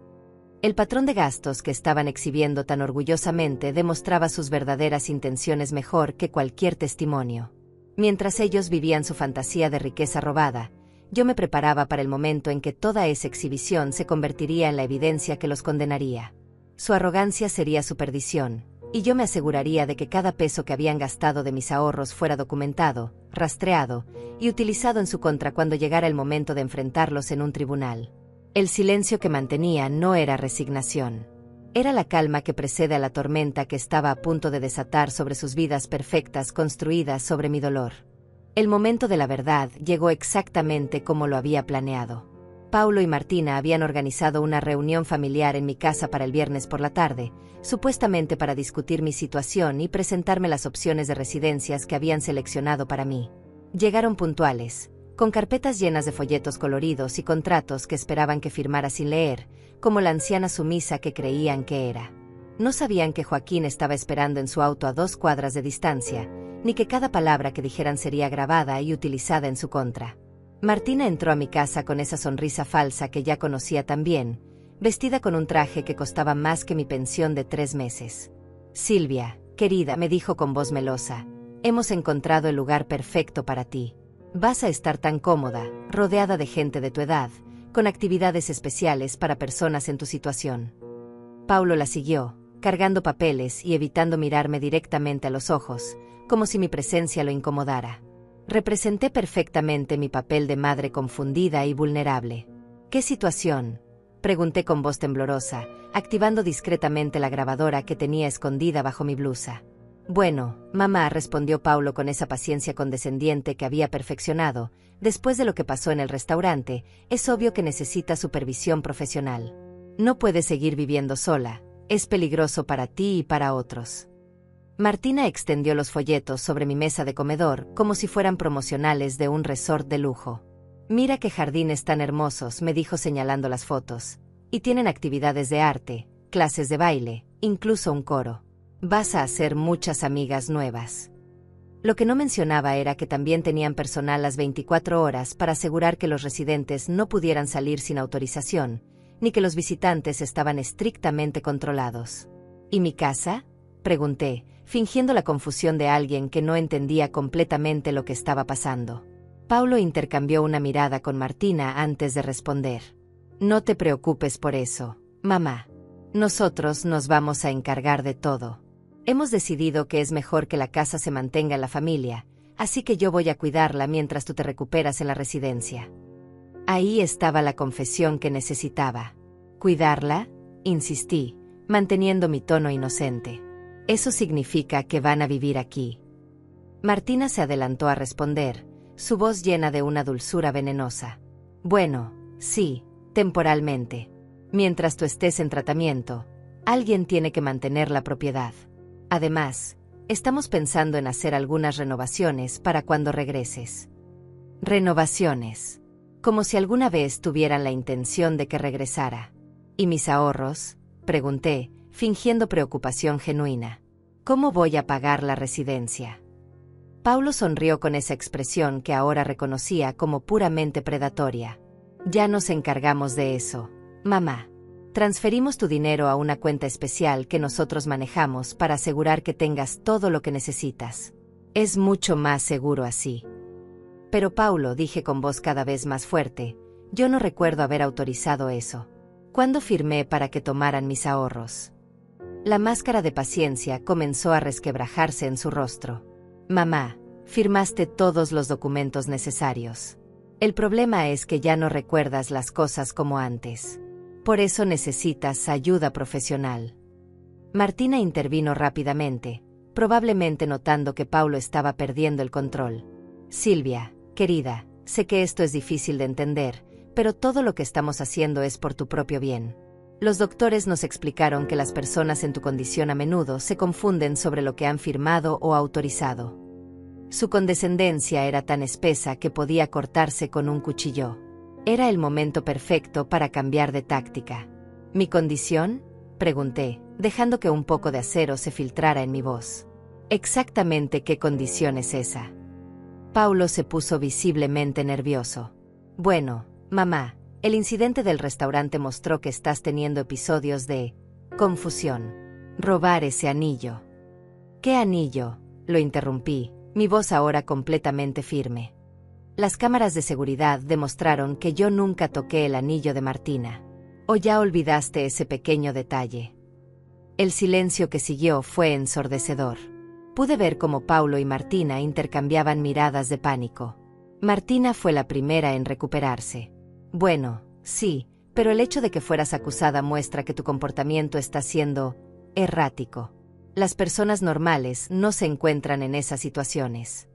S1: El patrón de gastos que estaban exhibiendo tan orgullosamente demostraba sus verdaderas intenciones mejor que cualquier testimonio. Mientras ellos vivían su fantasía de riqueza robada, yo me preparaba para el momento en que toda esa exhibición se convertiría en la evidencia que los condenaría. Su arrogancia sería su perdición, y yo me aseguraría de que cada peso que habían gastado de mis ahorros fuera documentado, rastreado y utilizado en su contra cuando llegara el momento de enfrentarlos en un tribunal. El silencio que mantenía no era resignación. Era la calma que precede a la tormenta que estaba a punto de desatar sobre sus vidas perfectas construidas sobre mi dolor. El momento de la verdad llegó exactamente como lo había planeado. Paulo y Martina habían organizado una reunión familiar en mi casa para el viernes por la tarde, supuestamente para discutir mi situación y presentarme las opciones de residencias que habían seleccionado para mí. Llegaron puntuales, con carpetas llenas de folletos coloridos y contratos que esperaban que firmara sin leer, como la anciana sumisa que creían que era. No sabían que Joaquín estaba esperando en su auto a 2 cuadras de distancia, ni que cada palabra que dijeran sería grabada y utilizada en su contra. Martina entró a mi casa con esa sonrisa falsa que ya conocía tan bien, vestida con un traje que costaba más que mi pensión de 3 meses. «Silvia, querida», me dijo con voz melosa, «hemos encontrado el lugar perfecto para ti. Vas a estar tan cómoda, rodeada de gente de tu edad, con actividades especiales para personas en tu situación». Paulo la siguió, cargando papeles y evitando mirarme directamente a los ojos, como si mi presencia lo incomodara. Representé perfectamente mi papel de madre confundida y vulnerable. «¿Qué situación?», pregunté con voz temblorosa, activando discretamente la grabadora que tenía escondida bajo mi blusa. Bueno, mamá, respondió Paulo con esa paciencia condescendiente que había perfeccionado. Después de lo que pasó en el restaurante, es obvio que necesita supervisión profesional. No puede seguir viviendo sola, es peligroso para ti y para otros. Martina extendió los folletos sobre mi mesa de comedor como si fueran promocionales de un resort de lujo. Mira qué jardines tan hermosos, me dijo señalando las fotos. Y tienen actividades de arte, clases de baile, incluso un coro. Vas a hacer muchas amigas nuevas. Lo que no mencionaba era que también tenían personal las 24 horas para asegurar que los residentes no pudieran salir sin autorización, ni que los visitantes estaban estrictamente controlados. ¿Y mi casa?, pregunté, fingiendo la confusión de alguien que no entendía completamente lo que estaba pasando. Paulo intercambió una mirada con Martina antes de responder. No te preocupes por eso, mamá. Nosotros nos vamos a encargar de todo. Hemos decidido que es mejor que la casa se mantenga en la familia, así que yo voy a cuidarla mientras tú te recuperas en la residencia. Ahí estaba la confesión que necesitaba. ¿Cuidarla?, insistí, manteniendo mi tono inocente. Eso significa que van a vivir aquí. Martina se adelantó a responder, su voz llena de una dulzura venenosa. Bueno, sí, temporalmente. Mientras tú estés en tratamiento, alguien tiene que mantener la propiedad. Además, estamos pensando en hacer algunas renovaciones para cuando regreses. Renovaciones. Como si alguna vez tuvieran la intención de que regresara. ¿Y mis ahorros?, pregunté, fingiendo preocupación genuina. ¿Cómo voy a pagar la residencia? Paulo sonrió con esa expresión que ahora reconocía como puramente predatoria. Ya nos encargamos de eso, mamá. Transferimos tu dinero a una cuenta especial que nosotros manejamos para asegurar que tengas todo lo que necesitas. Es mucho más seguro así. Pero Paulo, dije con voz cada vez más fuerte, yo no recuerdo haber autorizado eso. ¿Cuándo firmé para que tomaran mis ahorros? La máscara de paciencia comenzó a resquebrajarse en su rostro. Mamá, firmaste todos los documentos necesarios. El problema es que ya no recuerdas las cosas como antes. Por eso necesitas ayuda profesional. Martina intervino rápidamente, probablemente notando que Paulo estaba perdiendo el control. Silvia, querida, sé que esto es difícil de entender, pero todo lo que estamos haciendo es por tu propio bien. Los doctores nos explicaron que las personas en tu condición a menudo se confunden sobre lo que han firmado o autorizado. Su condescendencia era tan espesa que podía cortarse con un cuchillo. Era el momento perfecto para cambiar de táctica. ¿Mi condición?, pregunté, dejando que un poco de acero se filtrara en mi voz. ¿Exactamente qué condición es esa? Paulo se puso visiblemente nervioso. Bueno, mamá, el incidente del restaurante mostró que estás teniendo episodios de confusión. Robar ese anillo. ¿Qué anillo?, lo interrumpí, mi voz ahora completamente firme. Las cámaras de seguridad demostraron que yo nunca toqué el anillo de Martina. ¿O ya olvidaste ese pequeño detalle? El silencio que siguió fue ensordecedor. Pude ver cómo Paulo y Martina intercambiaban miradas de pánico. Martina fue la primera en recuperarse. Bueno, sí, pero el hecho de que fueras acusada muestra que tu comportamiento está siendo errático. Las personas normales no se encuentran en esas situaciones.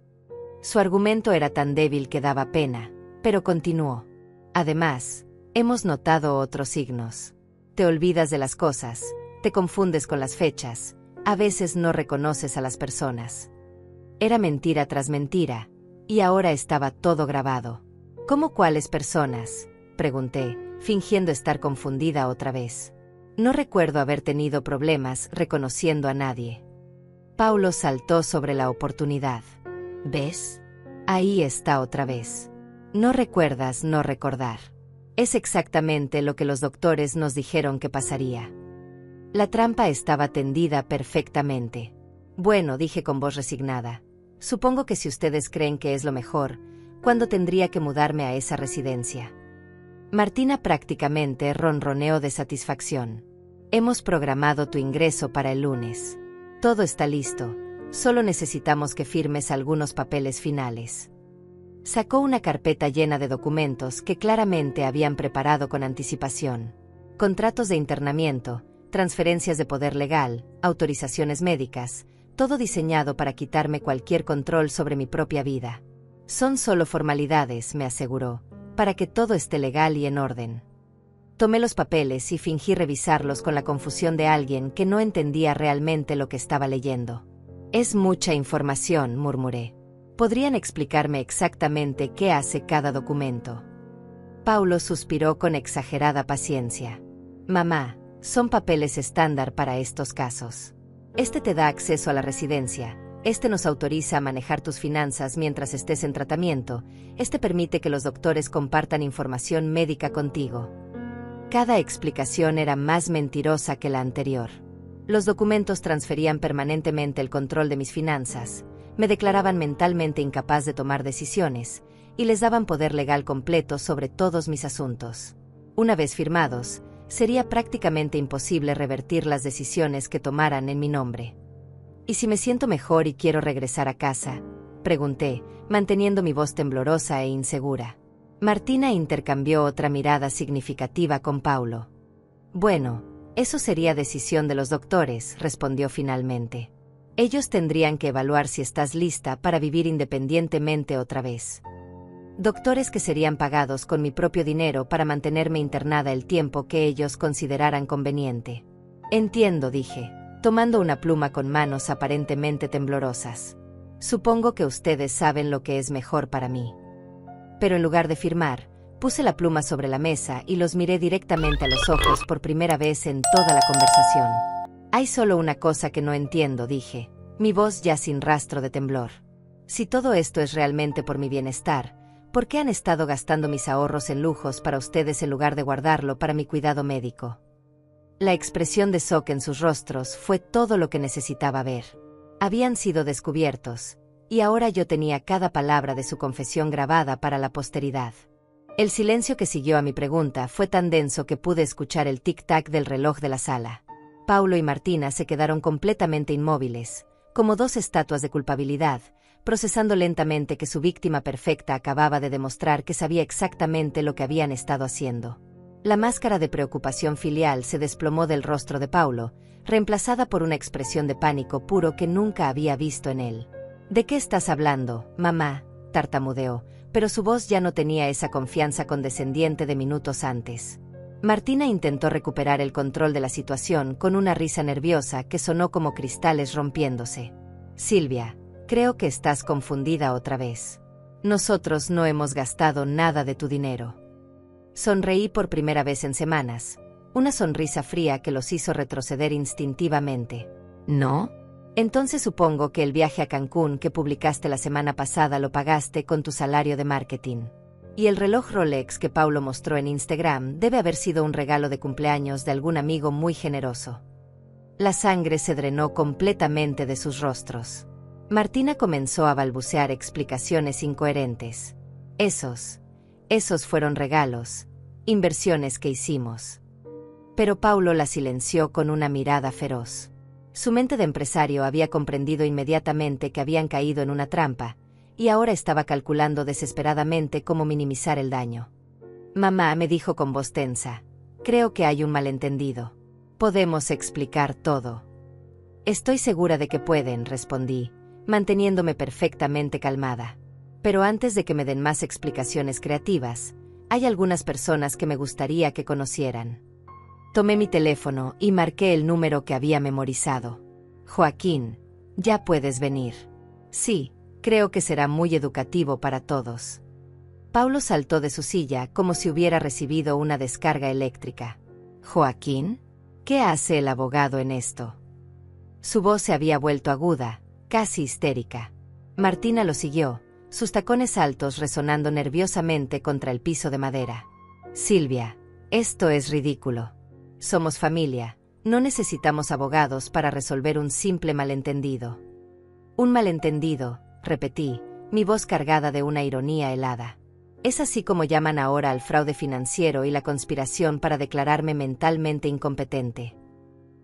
S1: Su argumento era tan débil que daba pena, pero continuó. Además, hemos notado otros signos. Te olvidas de las cosas, te confundes con las fechas, a veces no reconoces a las personas. Era mentira tras mentira, y ahora estaba todo grabado. ¿Cómo cuáles personas?, pregunté, fingiendo estar confundida otra vez. No recuerdo haber tenido problemas reconociendo a nadie. Paulo saltó sobre la oportunidad. ¿Ves? Ahí está otra vez. No recuerdas no recordar. Es exactamente lo que los doctores nos dijeron que pasaría. La trampa estaba tendida perfectamente. Bueno, dije con voz resignada. Supongo que si ustedes creen que es lo mejor, ¿cuándo tendría que mudarme a esa residencia? Martina prácticamente ronroneó de satisfacción. Hemos programado tu ingreso para el lunes. Todo está listo. Solo necesitamos que firmes algunos papeles finales. Sacó una carpeta llena de documentos que claramente habían preparado con anticipación. Contratos de internamiento, transferencias de poder legal, autorizaciones médicas, todo diseñado para quitarme cualquier control sobre mi propia vida. Son solo formalidades, me aseguró, para que todo esté legal y en orden. Tomé los papeles y fingí revisarlos con la confusión de alguien que no entendía realmente lo que estaba leyendo. Es mucha información, murmuré. ¿Podrían explicarme exactamente qué hace cada documento? Paulo suspiró con exagerada paciencia. Mamá, son papeles estándar para estos casos. Este te da acceso a la residencia, este nos autoriza a manejar tus finanzas mientras estés en tratamiento, este permite que los doctores compartan información médica contigo. Cada explicación era más mentirosa que la anterior. Los documentos transferían permanentemente el control de mis finanzas, me declaraban mentalmente incapaz de tomar decisiones, y les daban poder legal completo sobre todos mis asuntos. Una vez firmados, sería prácticamente imposible revertir las decisiones que tomaran en mi nombre. ¿Y si me siento mejor y quiero regresar a casa?, pregunté, manteniendo mi voz temblorosa e insegura. Martina intercambió otra mirada significativa con Paulo. Bueno, eso sería decisión de los doctores, respondió finalmente. Ellos tendrían que evaluar si estás lista para vivir independientemente otra vez. Doctores que serían pagados con mi propio dinero para mantenerme internada el tiempo que ellos consideraran conveniente. Entiendo, dije, tomando una pluma con manos aparentemente temblorosas. Supongo que ustedes saben lo que es mejor para mí. Pero en lugar de firmar, puse la pluma sobre la mesa y los miré directamente a los ojos por primera vez en toda la conversación. Hay solo una cosa que no entiendo, dije, mi voz ya sin rastro de temblor. Si todo esto es realmente por mi bienestar, ¿por qué han estado gastando mis ahorros en lujos para ustedes en lugar de guardarlo para mi cuidado médico? La expresión de shock en sus rostros fue todo lo que necesitaba ver. Habían sido descubiertos, y ahora yo tenía cada palabra de su confesión grabada para la posteridad. El silencio que siguió a mi pregunta fue tan denso que pude escuchar el tic-tac del reloj de la sala. Paulo y Martina se quedaron completamente inmóviles, como dos estatuas de culpabilidad, procesando lentamente que su víctima perfecta acababa de demostrar que sabía exactamente lo que habían estado haciendo. La máscara de preocupación filial se desplomó del rostro de Paulo, reemplazada por una expresión de pánico puro que nunca había visto en él. ¿De qué estás hablando, mamá?, tartamudeó, pero su voz ya no tenía esa confianza condescendiente de minutos antes. Martina intentó recuperar el control de la situación con una risa nerviosa que sonó como cristales rompiéndose. Silvia, creo que estás confundida otra vez. Nosotros no hemos gastado nada de tu dinero. Sonreí por primera vez en semanas, una sonrisa fría que los hizo retroceder instintivamente. ¿No? Entonces supongo que el viaje a Cancún que publicaste la semana pasada lo pagaste con tu salario de marketing. Y el reloj Rolex que Paulo mostró en Instagram debe haber sido un regalo de cumpleaños de algún amigo muy generoso. La sangre se drenó completamente de sus rostros. Martina comenzó a balbucear explicaciones incoherentes. Esos fueron regalos, inversiones que hicimos. Pero Paulo la silenció con una mirada feroz. Su mente de empresario había comprendido inmediatamente que habían caído en una trampa, y ahora estaba calculando desesperadamente cómo minimizar el daño. Mamá, me dijo con voz tensa, creo que hay un malentendido. Podemos explicar todo. Estoy segura de que pueden, respondí, manteniéndome perfectamente calmada. Pero antes de que me den más explicaciones creativas, hay algunas personas que me gustaría que conocieran. Tomé mi teléfono y marqué el número que había memorizado. Joaquín, ya puedes venir. Sí, creo que será muy educativo para todos. Paulo saltó de su silla como si hubiera recibido una descarga eléctrica. ¿Joaquín? ¿Qué hace el abogado en esto? Su voz se había vuelto aguda, casi histérica. Martina lo siguió, sus tacones altos resonando nerviosamente contra el piso de madera. Silvia, esto es ridículo. Somos familia, no necesitamos abogados para resolver un simple malentendido. Un malentendido, repetí, mi voz cargada de una ironía helada. Es así como llaman ahora al fraude financiero y la conspiración para declararme mentalmente incompetente.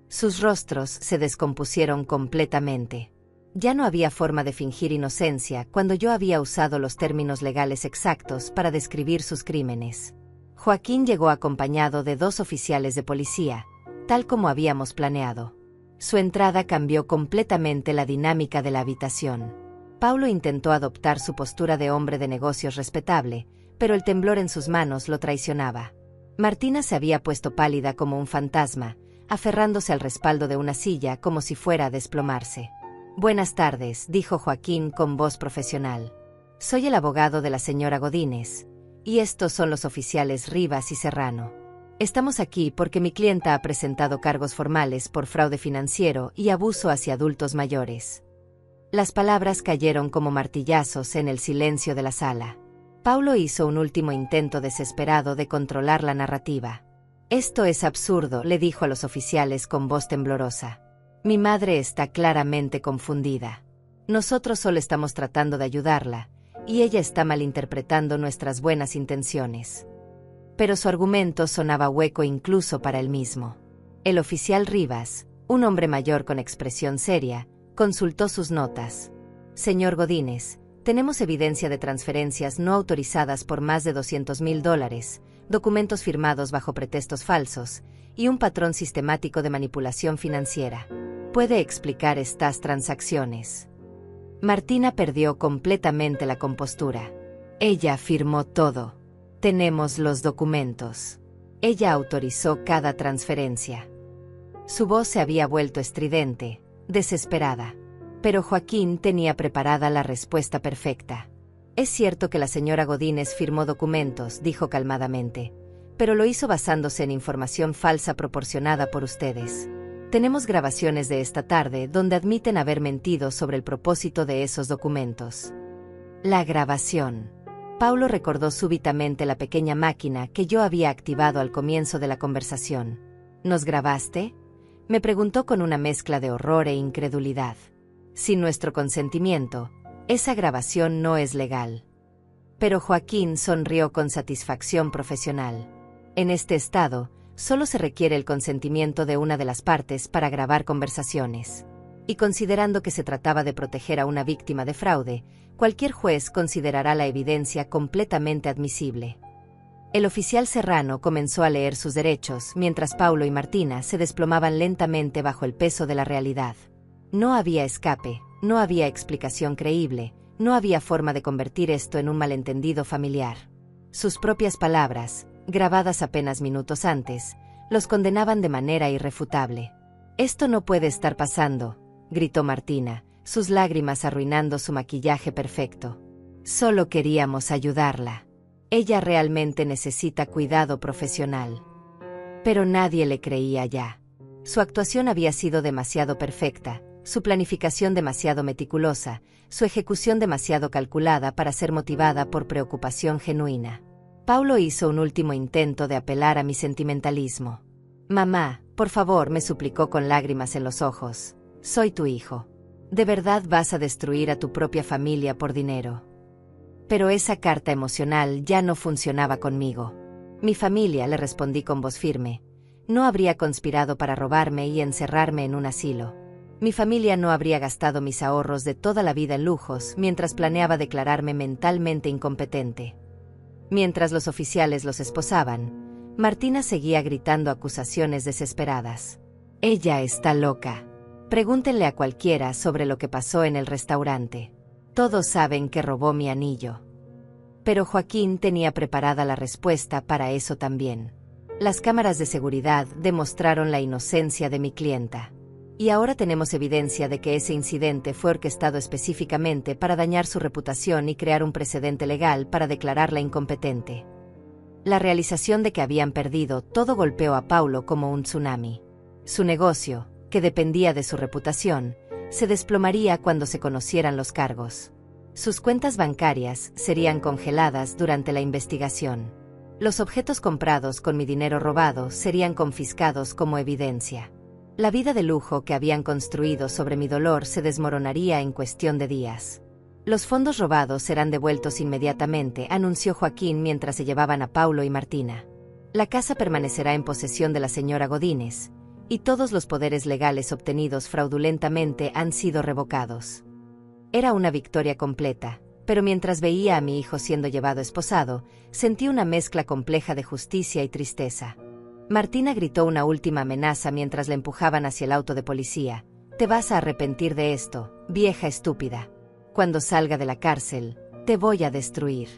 S1: Sus rostros se descompusieron completamente. Ya no había forma de fingir inocencia cuando yo había usado los términos legales exactos para describir sus crímenes. Joaquín llegó acompañado de 2 oficiales de policía, tal como habíamos planeado. Su entrada cambió completamente la dinámica de la habitación. Paulo intentó adoptar su postura de hombre de negocios respetable, pero el temblor en sus manos lo traicionaba. Martina se había puesto pálida como un fantasma, aferrándose al respaldo de una silla como si fuera a desplomarse. «Buenas tardes», dijo Joaquín con voz profesional. «Soy el abogado de la señora Godínez, y estos son los oficiales Rivas y Serrano. Estamos aquí porque mi clienta ha presentado cargos formales por fraude financiero y abuso hacia adultos mayores». Las palabras cayeron como martillazos en el silencio de la sala. Paulo hizo un último intento desesperado de controlar la narrativa. «Esto es absurdo», le dijo a los oficiales con voz temblorosa. «Mi madre está claramente confundida. Nosotros solo estamos tratando de ayudarla, y ella está malinterpretando nuestras buenas intenciones». Pero su argumento sonaba hueco incluso para él mismo. El oficial Rivas, un hombre mayor con expresión seria, consultó sus notas. «Señor Godínez, tenemos evidencia de transferencias no autorizadas por más de $200,000, documentos firmados bajo pretextos falsos, y un patrón sistemático de manipulación financiera. ¿Puede explicar estas transacciones?». Martina perdió completamente la compostura. «Ella firmó todo. Tenemos los documentos. Ella autorizó cada transferencia». Su voz se había vuelto estridente, desesperada. Pero Joaquín tenía preparada la respuesta perfecta. «Es cierto que la señora Godínez firmó documentos», dijo calmadamente, «pero lo hizo basándose en información falsa proporcionada por ustedes. Tenemos grabaciones de esta tarde donde admiten haber mentido sobre el propósito de esos documentos». La grabación. Paulo recordó súbitamente la pequeña máquina que yo había activado al comienzo de la conversación. «¿Nos grabaste?», me preguntó con una mezcla de horror e incredulidad. «Sin nuestro consentimiento, esa grabación no es legal». Pero Joaquín sonrió con satisfacción profesional. En este estado, solo se requiere el consentimiento de una de las partes para grabar conversaciones. Y considerando que se trataba de proteger a una víctima de fraude, cualquier juez considerará la evidencia completamente admisible. El oficial Serrano comenzó a leer sus derechos mientras Paulo y Martina se desplomaban lentamente bajo el peso de la realidad. No había escape, no había explicación creíble, no había forma de convertir esto en un malentendido familiar. Sus propias palabras, grabadas apenas minutos antes, los condenaban de manera irrefutable. «Esto no puede estar pasando», gritó Martina, sus lágrimas arruinando su maquillaje perfecto. «Solo queríamos ayudarla. Ella realmente necesita cuidado profesional». Pero nadie le creía ya. Su actuación había sido demasiado perfecta, su planificación demasiado meticulosa, su ejecución demasiado calculada para ser motivada por preocupación genuina. Paulo hizo un último intento de apelar a mi sentimentalismo. «Mamá, por favor», me suplicó con lágrimas en los ojos. «Soy tu hijo. ¿De verdad vas a destruir a tu propia familia por dinero?». Pero esa carta emocional ya no funcionaba conmigo. «Mi familia», le respondí con voz firme, «no habría conspirado para robarme y encerrarme en un asilo. Mi familia no habría gastado mis ahorros de toda la vida en lujos mientras planeaba declararme mentalmente incompetente». Mientras los oficiales los esposaban, Martina seguía gritando acusaciones desesperadas. «Ella está loca. Pregúntenle a cualquiera sobre lo que pasó en el restaurante. Todos saben que robó mi anillo». Pero Joaquín tenía preparada la respuesta para eso también. «Las cámaras de seguridad demostraron la inocencia de mi clienta. Y ahora tenemos evidencia de que ese incidente fue orquestado específicamente para dañar su reputación y crear un precedente legal para declararla incompetente». La realización de que habían perdido todo golpeó a Paulo como un tsunami. Su negocio, que dependía de su reputación, se desplomaría cuando se conocieran los cargos. Sus cuentas bancarias serían congeladas durante la investigación. Los objetos comprados con mi dinero robado serían confiscados como evidencia. La vida de lujo que habían construido sobre mi dolor se desmoronaría en cuestión de días. «Los fondos robados serán devueltos inmediatamente», anunció Joaquín mientras se llevaban a Paulo y Martina. «La casa permanecerá en posesión de la señora Godínez, y todos los poderes legales obtenidos fraudulentamente han sido revocados». Era una victoria completa, pero mientras veía a mi hijo siendo llevado esposado, sentí una mezcla compleja de justicia y tristeza. Martina gritó una última amenaza mientras la empujaban hacia el auto de policía. Te vas a arrepentir de esto, vieja estúpida. Cuando salga de la cárcel, te voy a destruir.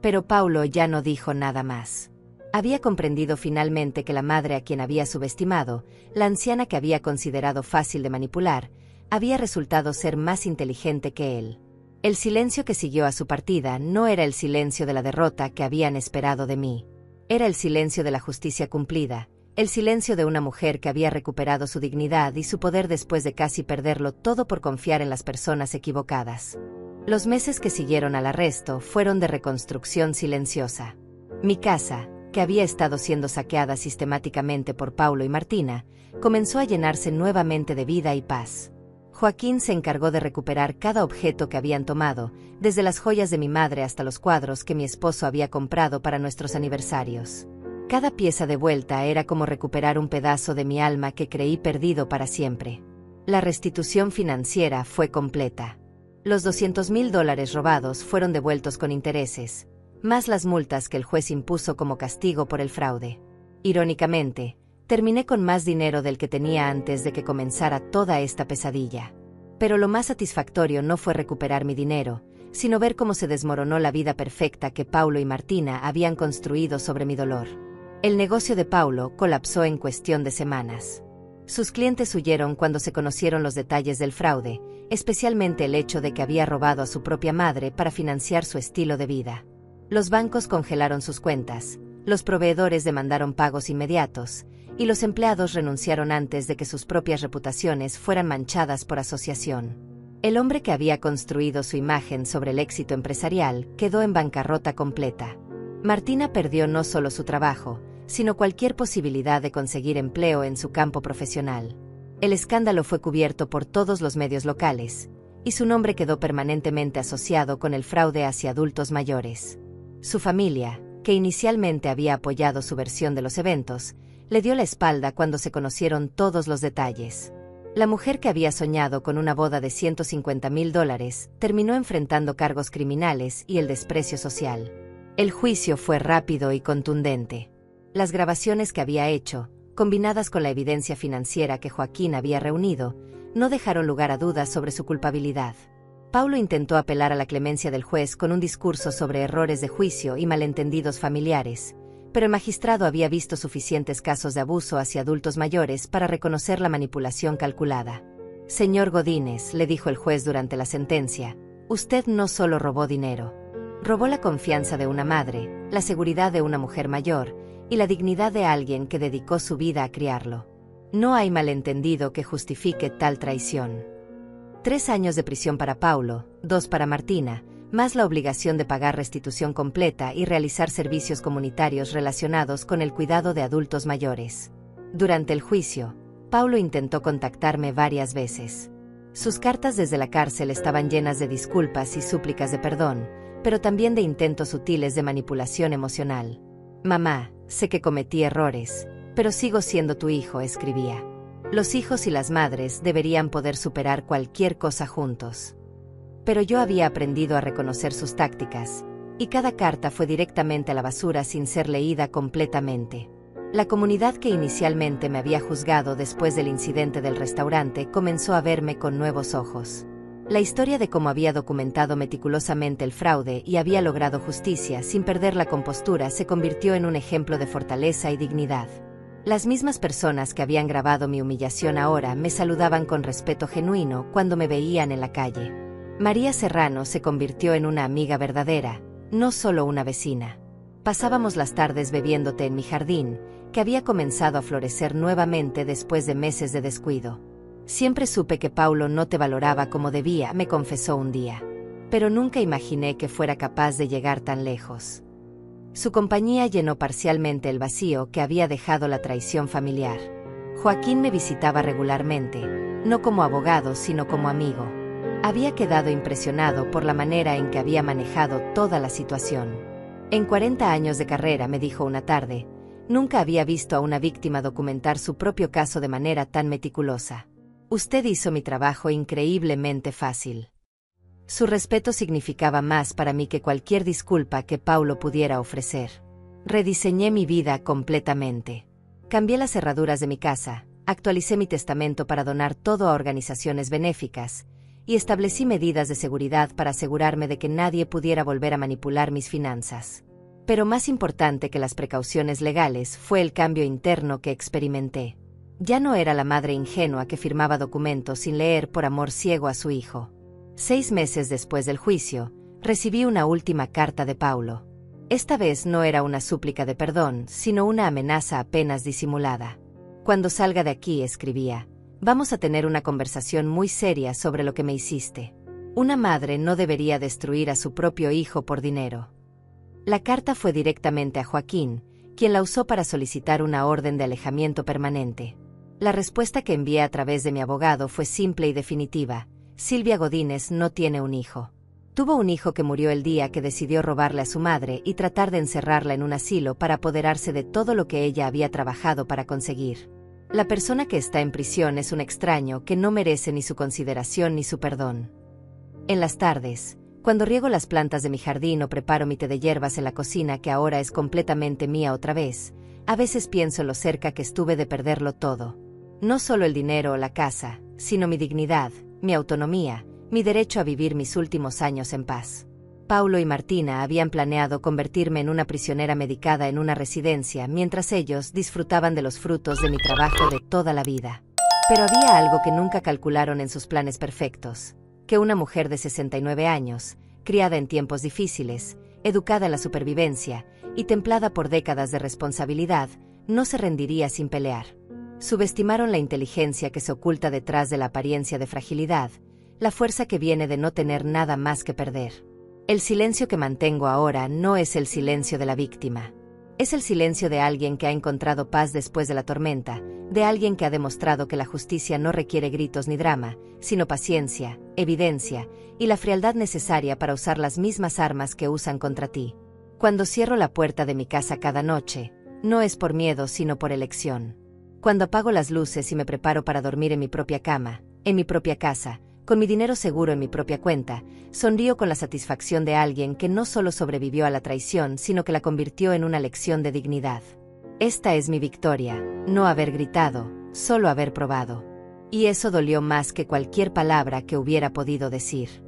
S1: Pero Paulo ya no dijo nada más. Había comprendido finalmente que la madre a quien había subestimado, la anciana que había considerado fácil de manipular, había resultado ser más inteligente que él. El silencio que siguió a su partida no era el silencio de la derrota que habían esperado de mí. Era el silencio de la justicia cumplida, el silencio de una mujer que había recuperado su dignidad y su poder después de casi perderlo todo por confiar en las personas equivocadas. Los meses que siguieron al arresto fueron de reconstrucción silenciosa. Mi casa, que había estado siendo saqueada sistemáticamente por Paulo y Martina, comenzó a llenarse nuevamente de vida y paz. Joaquín se encargó de recuperar cada objeto que habían tomado, desde las joyas de mi madre hasta los cuadros que mi esposo había comprado para nuestros aniversarios. Cada pieza de vuelta era como recuperar un pedazo de mi alma que creí perdido para siempre. La restitución financiera fue completa. Los $200,000 robados fueron devueltos con intereses, más las multas que el juez impuso como castigo por el fraude. Irónicamente, terminé con más dinero del que tenía antes de que comenzara toda esta pesadilla. Pero lo más satisfactorio no fue recuperar mi dinero, sino ver cómo se desmoronó la vida perfecta que Paulo y Martina habían construido sobre mi dolor. El negocio de Paulo colapsó en cuestión de semanas. Sus clientes huyeron cuando se conocieron los detalles del fraude, especialmente el hecho de que había robado a su propia madre para financiar su estilo de vida. Los bancos congelaron sus cuentas, los proveedores demandaron pagos inmediatos, y los empleados renunciaron antes de que sus propias reputaciones fueran manchadas por asociación. El hombre que había construido su imagen sobre el éxito empresarial quedó en bancarrota completa. Martina perdió no solo su trabajo, sino cualquier posibilidad de conseguir empleo en su campo profesional. El escándalo fue cubierto por todos los medios locales, y su nombre quedó permanentemente asociado con el fraude hacia adultos mayores. Su familia, que inicialmente había apoyado su versión de los eventos, le dio la espalda cuando se conocieron todos los detalles. La mujer que había soñado con una boda de $150,000 terminó enfrentando cargos criminales y el desprecio social. El juicio fue rápido y contundente. Las grabaciones que había hecho, combinadas con la evidencia financiera que Joaquín había reunido, no dejaron lugar a dudas sobre su culpabilidad. Paulo intentó apelar a la clemencia del juez con un discurso sobre errores de juicio y malentendidos familiares, pero el magistrado había visto suficientes casos de abuso hacia adultos mayores para reconocer la manipulación calculada. Señor Godínez, le dijo el juez durante la sentencia, usted no solo robó dinero. Robó la confianza de una madre, la seguridad de una mujer mayor, y la dignidad de alguien que dedicó su vida a criarlo. No hay malentendido que justifique tal traición. 3 años de prisión para Paulo, 2 para Martina, más la obligación de pagar restitución completa y realizar servicios comunitarios relacionados con el cuidado de adultos mayores. Durante el juicio, Paulo intentó contactarme varias veces. Sus cartas desde la cárcel estaban llenas de disculpas y súplicas de perdón, pero también de intentos sutiles de manipulación emocional. Mamá, sé que cometí errores, pero sigo siendo tu hijo, escribía. Los hijos y las madres deberían poder superar cualquier cosa juntos. Pero yo había aprendido a reconocer sus tácticas, y cada carta fue directamente a la basura sin ser leída completamente. La comunidad que inicialmente me había juzgado después del incidente del restaurante comenzó a verme con nuevos ojos. La historia de cómo había documentado meticulosamente el fraude y había logrado justicia sin perder la compostura se convirtió en un ejemplo de fortaleza y dignidad. Las mismas personas que habían grabado mi humillación ahora me saludaban con respeto genuino cuando me veían en la calle. María Serrano se convirtió en una amiga verdadera, no solo una vecina. Pasábamos las tardes bebiendo té en mi jardín, que había comenzado a florecer nuevamente después de meses de descuido. Siempre supe que Paulo no te valoraba como debía, me confesó un día. Pero nunca imaginé que fuera capaz de llegar tan lejos. Su compañía llenó parcialmente el vacío que había dejado la traición familiar. Joaquín me visitaba regularmente, no como abogado sino como amigo. Había quedado impresionado por la manera en que había manejado toda la situación. En 40 años de carrera, me dijo una tarde, nunca había visto a una víctima documentar su propio caso de manera tan meticulosa. Usted hizo mi trabajo increíblemente fácil. Su respeto significaba más para mí que cualquier disculpa que Paulo pudiera ofrecer. Rediseñé mi vida completamente. Cambié las cerraduras de mi casa, actualicé mi testamento para donar todo a organizaciones benéficas, y establecí medidas de seguridad para asegurarme de que nadie pudiera volver a manipular mis finanzas. Pero más importante que las precauciones legales fue el cambio interno que experimenté. Ya no era la madre ingenua que firmaba documentos sin leer por amor ciego a su hijo. 6 meses después del juicio, recibí una última carta de Paulo. Esta vez no era una súplica de perdón, sino una amenaza apenas disimulada. Cuando salga de aquí, escribía, vamos a tener una conversación muy seria sobre lo que me hiciste. Una madre no debería destruir a su propio hijo por dinero. La carta fue directamente a Joaquín, quien la usó para solicitar una orden de alejamiento permanente. La respuesta que envié a través de mi abogado fue simple y definitiva. Silvia Godínez no tiene un hijo. Tuvo un hijo que murió el día que decidió robarle a su madre y tratar de encerrarla en un asilo para apoderarse de todo lo que ella había trabajado para conseguir. La persona que está en prisión es un extraño que no merece ni su consideración ni su perdón. En las tardes, cuando riego las plantas de mi jardín o preparo mi té de hierbas en la cocina que ahora es completamente mía otra vez, a veces pienso lo cerca que estuve de perderlo todo. No solo el dinero o la casa, sino mi dignidad, mi autonomía, mi derecho a vivir mis últimos años en paz. Paulo y Martina habían planeado convertirme en una prisionera medicada en una residencia mientras ellos disfrutaban de los frutos de mi trabajo de toda la vida. Pero había algo que nunca calcularon en sus planes perfectos. Que una mujer de 69 años, criada en tiempos difíciles, educada en la supervivencia y templada por décadas de responsabilidad, no se rendiría sin pelear. Subestimaron la inteligencia que se oculta detrás de la apariencia de fragilidad, la fuerza que viene de no tener nada más que perder. El silencio que mantengo ahora no es el silencio de la víctima. Es el silencio de alguien que ha encontrado paz después de la tormenta, de alguien que ha demostrado que la justicia no requiere gritos ni drama, sino paciencia, evidencia y la frialdad necesaria para usar las mismas armas que usan contra ti. Cuando cierro la puerta de mi casa cada noche, no es por miedo sino por elección. Cuando apago las luces y me preparo para dormir en mi propia cama, en mi propia casa, con mi dinero seguro en mi propia cuenta, sonrío con la satisfacción de alguien que no solo sobrevivió a la traición, sino que la convirtió en una lección de dignidad. Esta es mi victoria, no haber gritado, solo haber probado. Y eso dolió más que cualquier palabra que hubiera podido decir.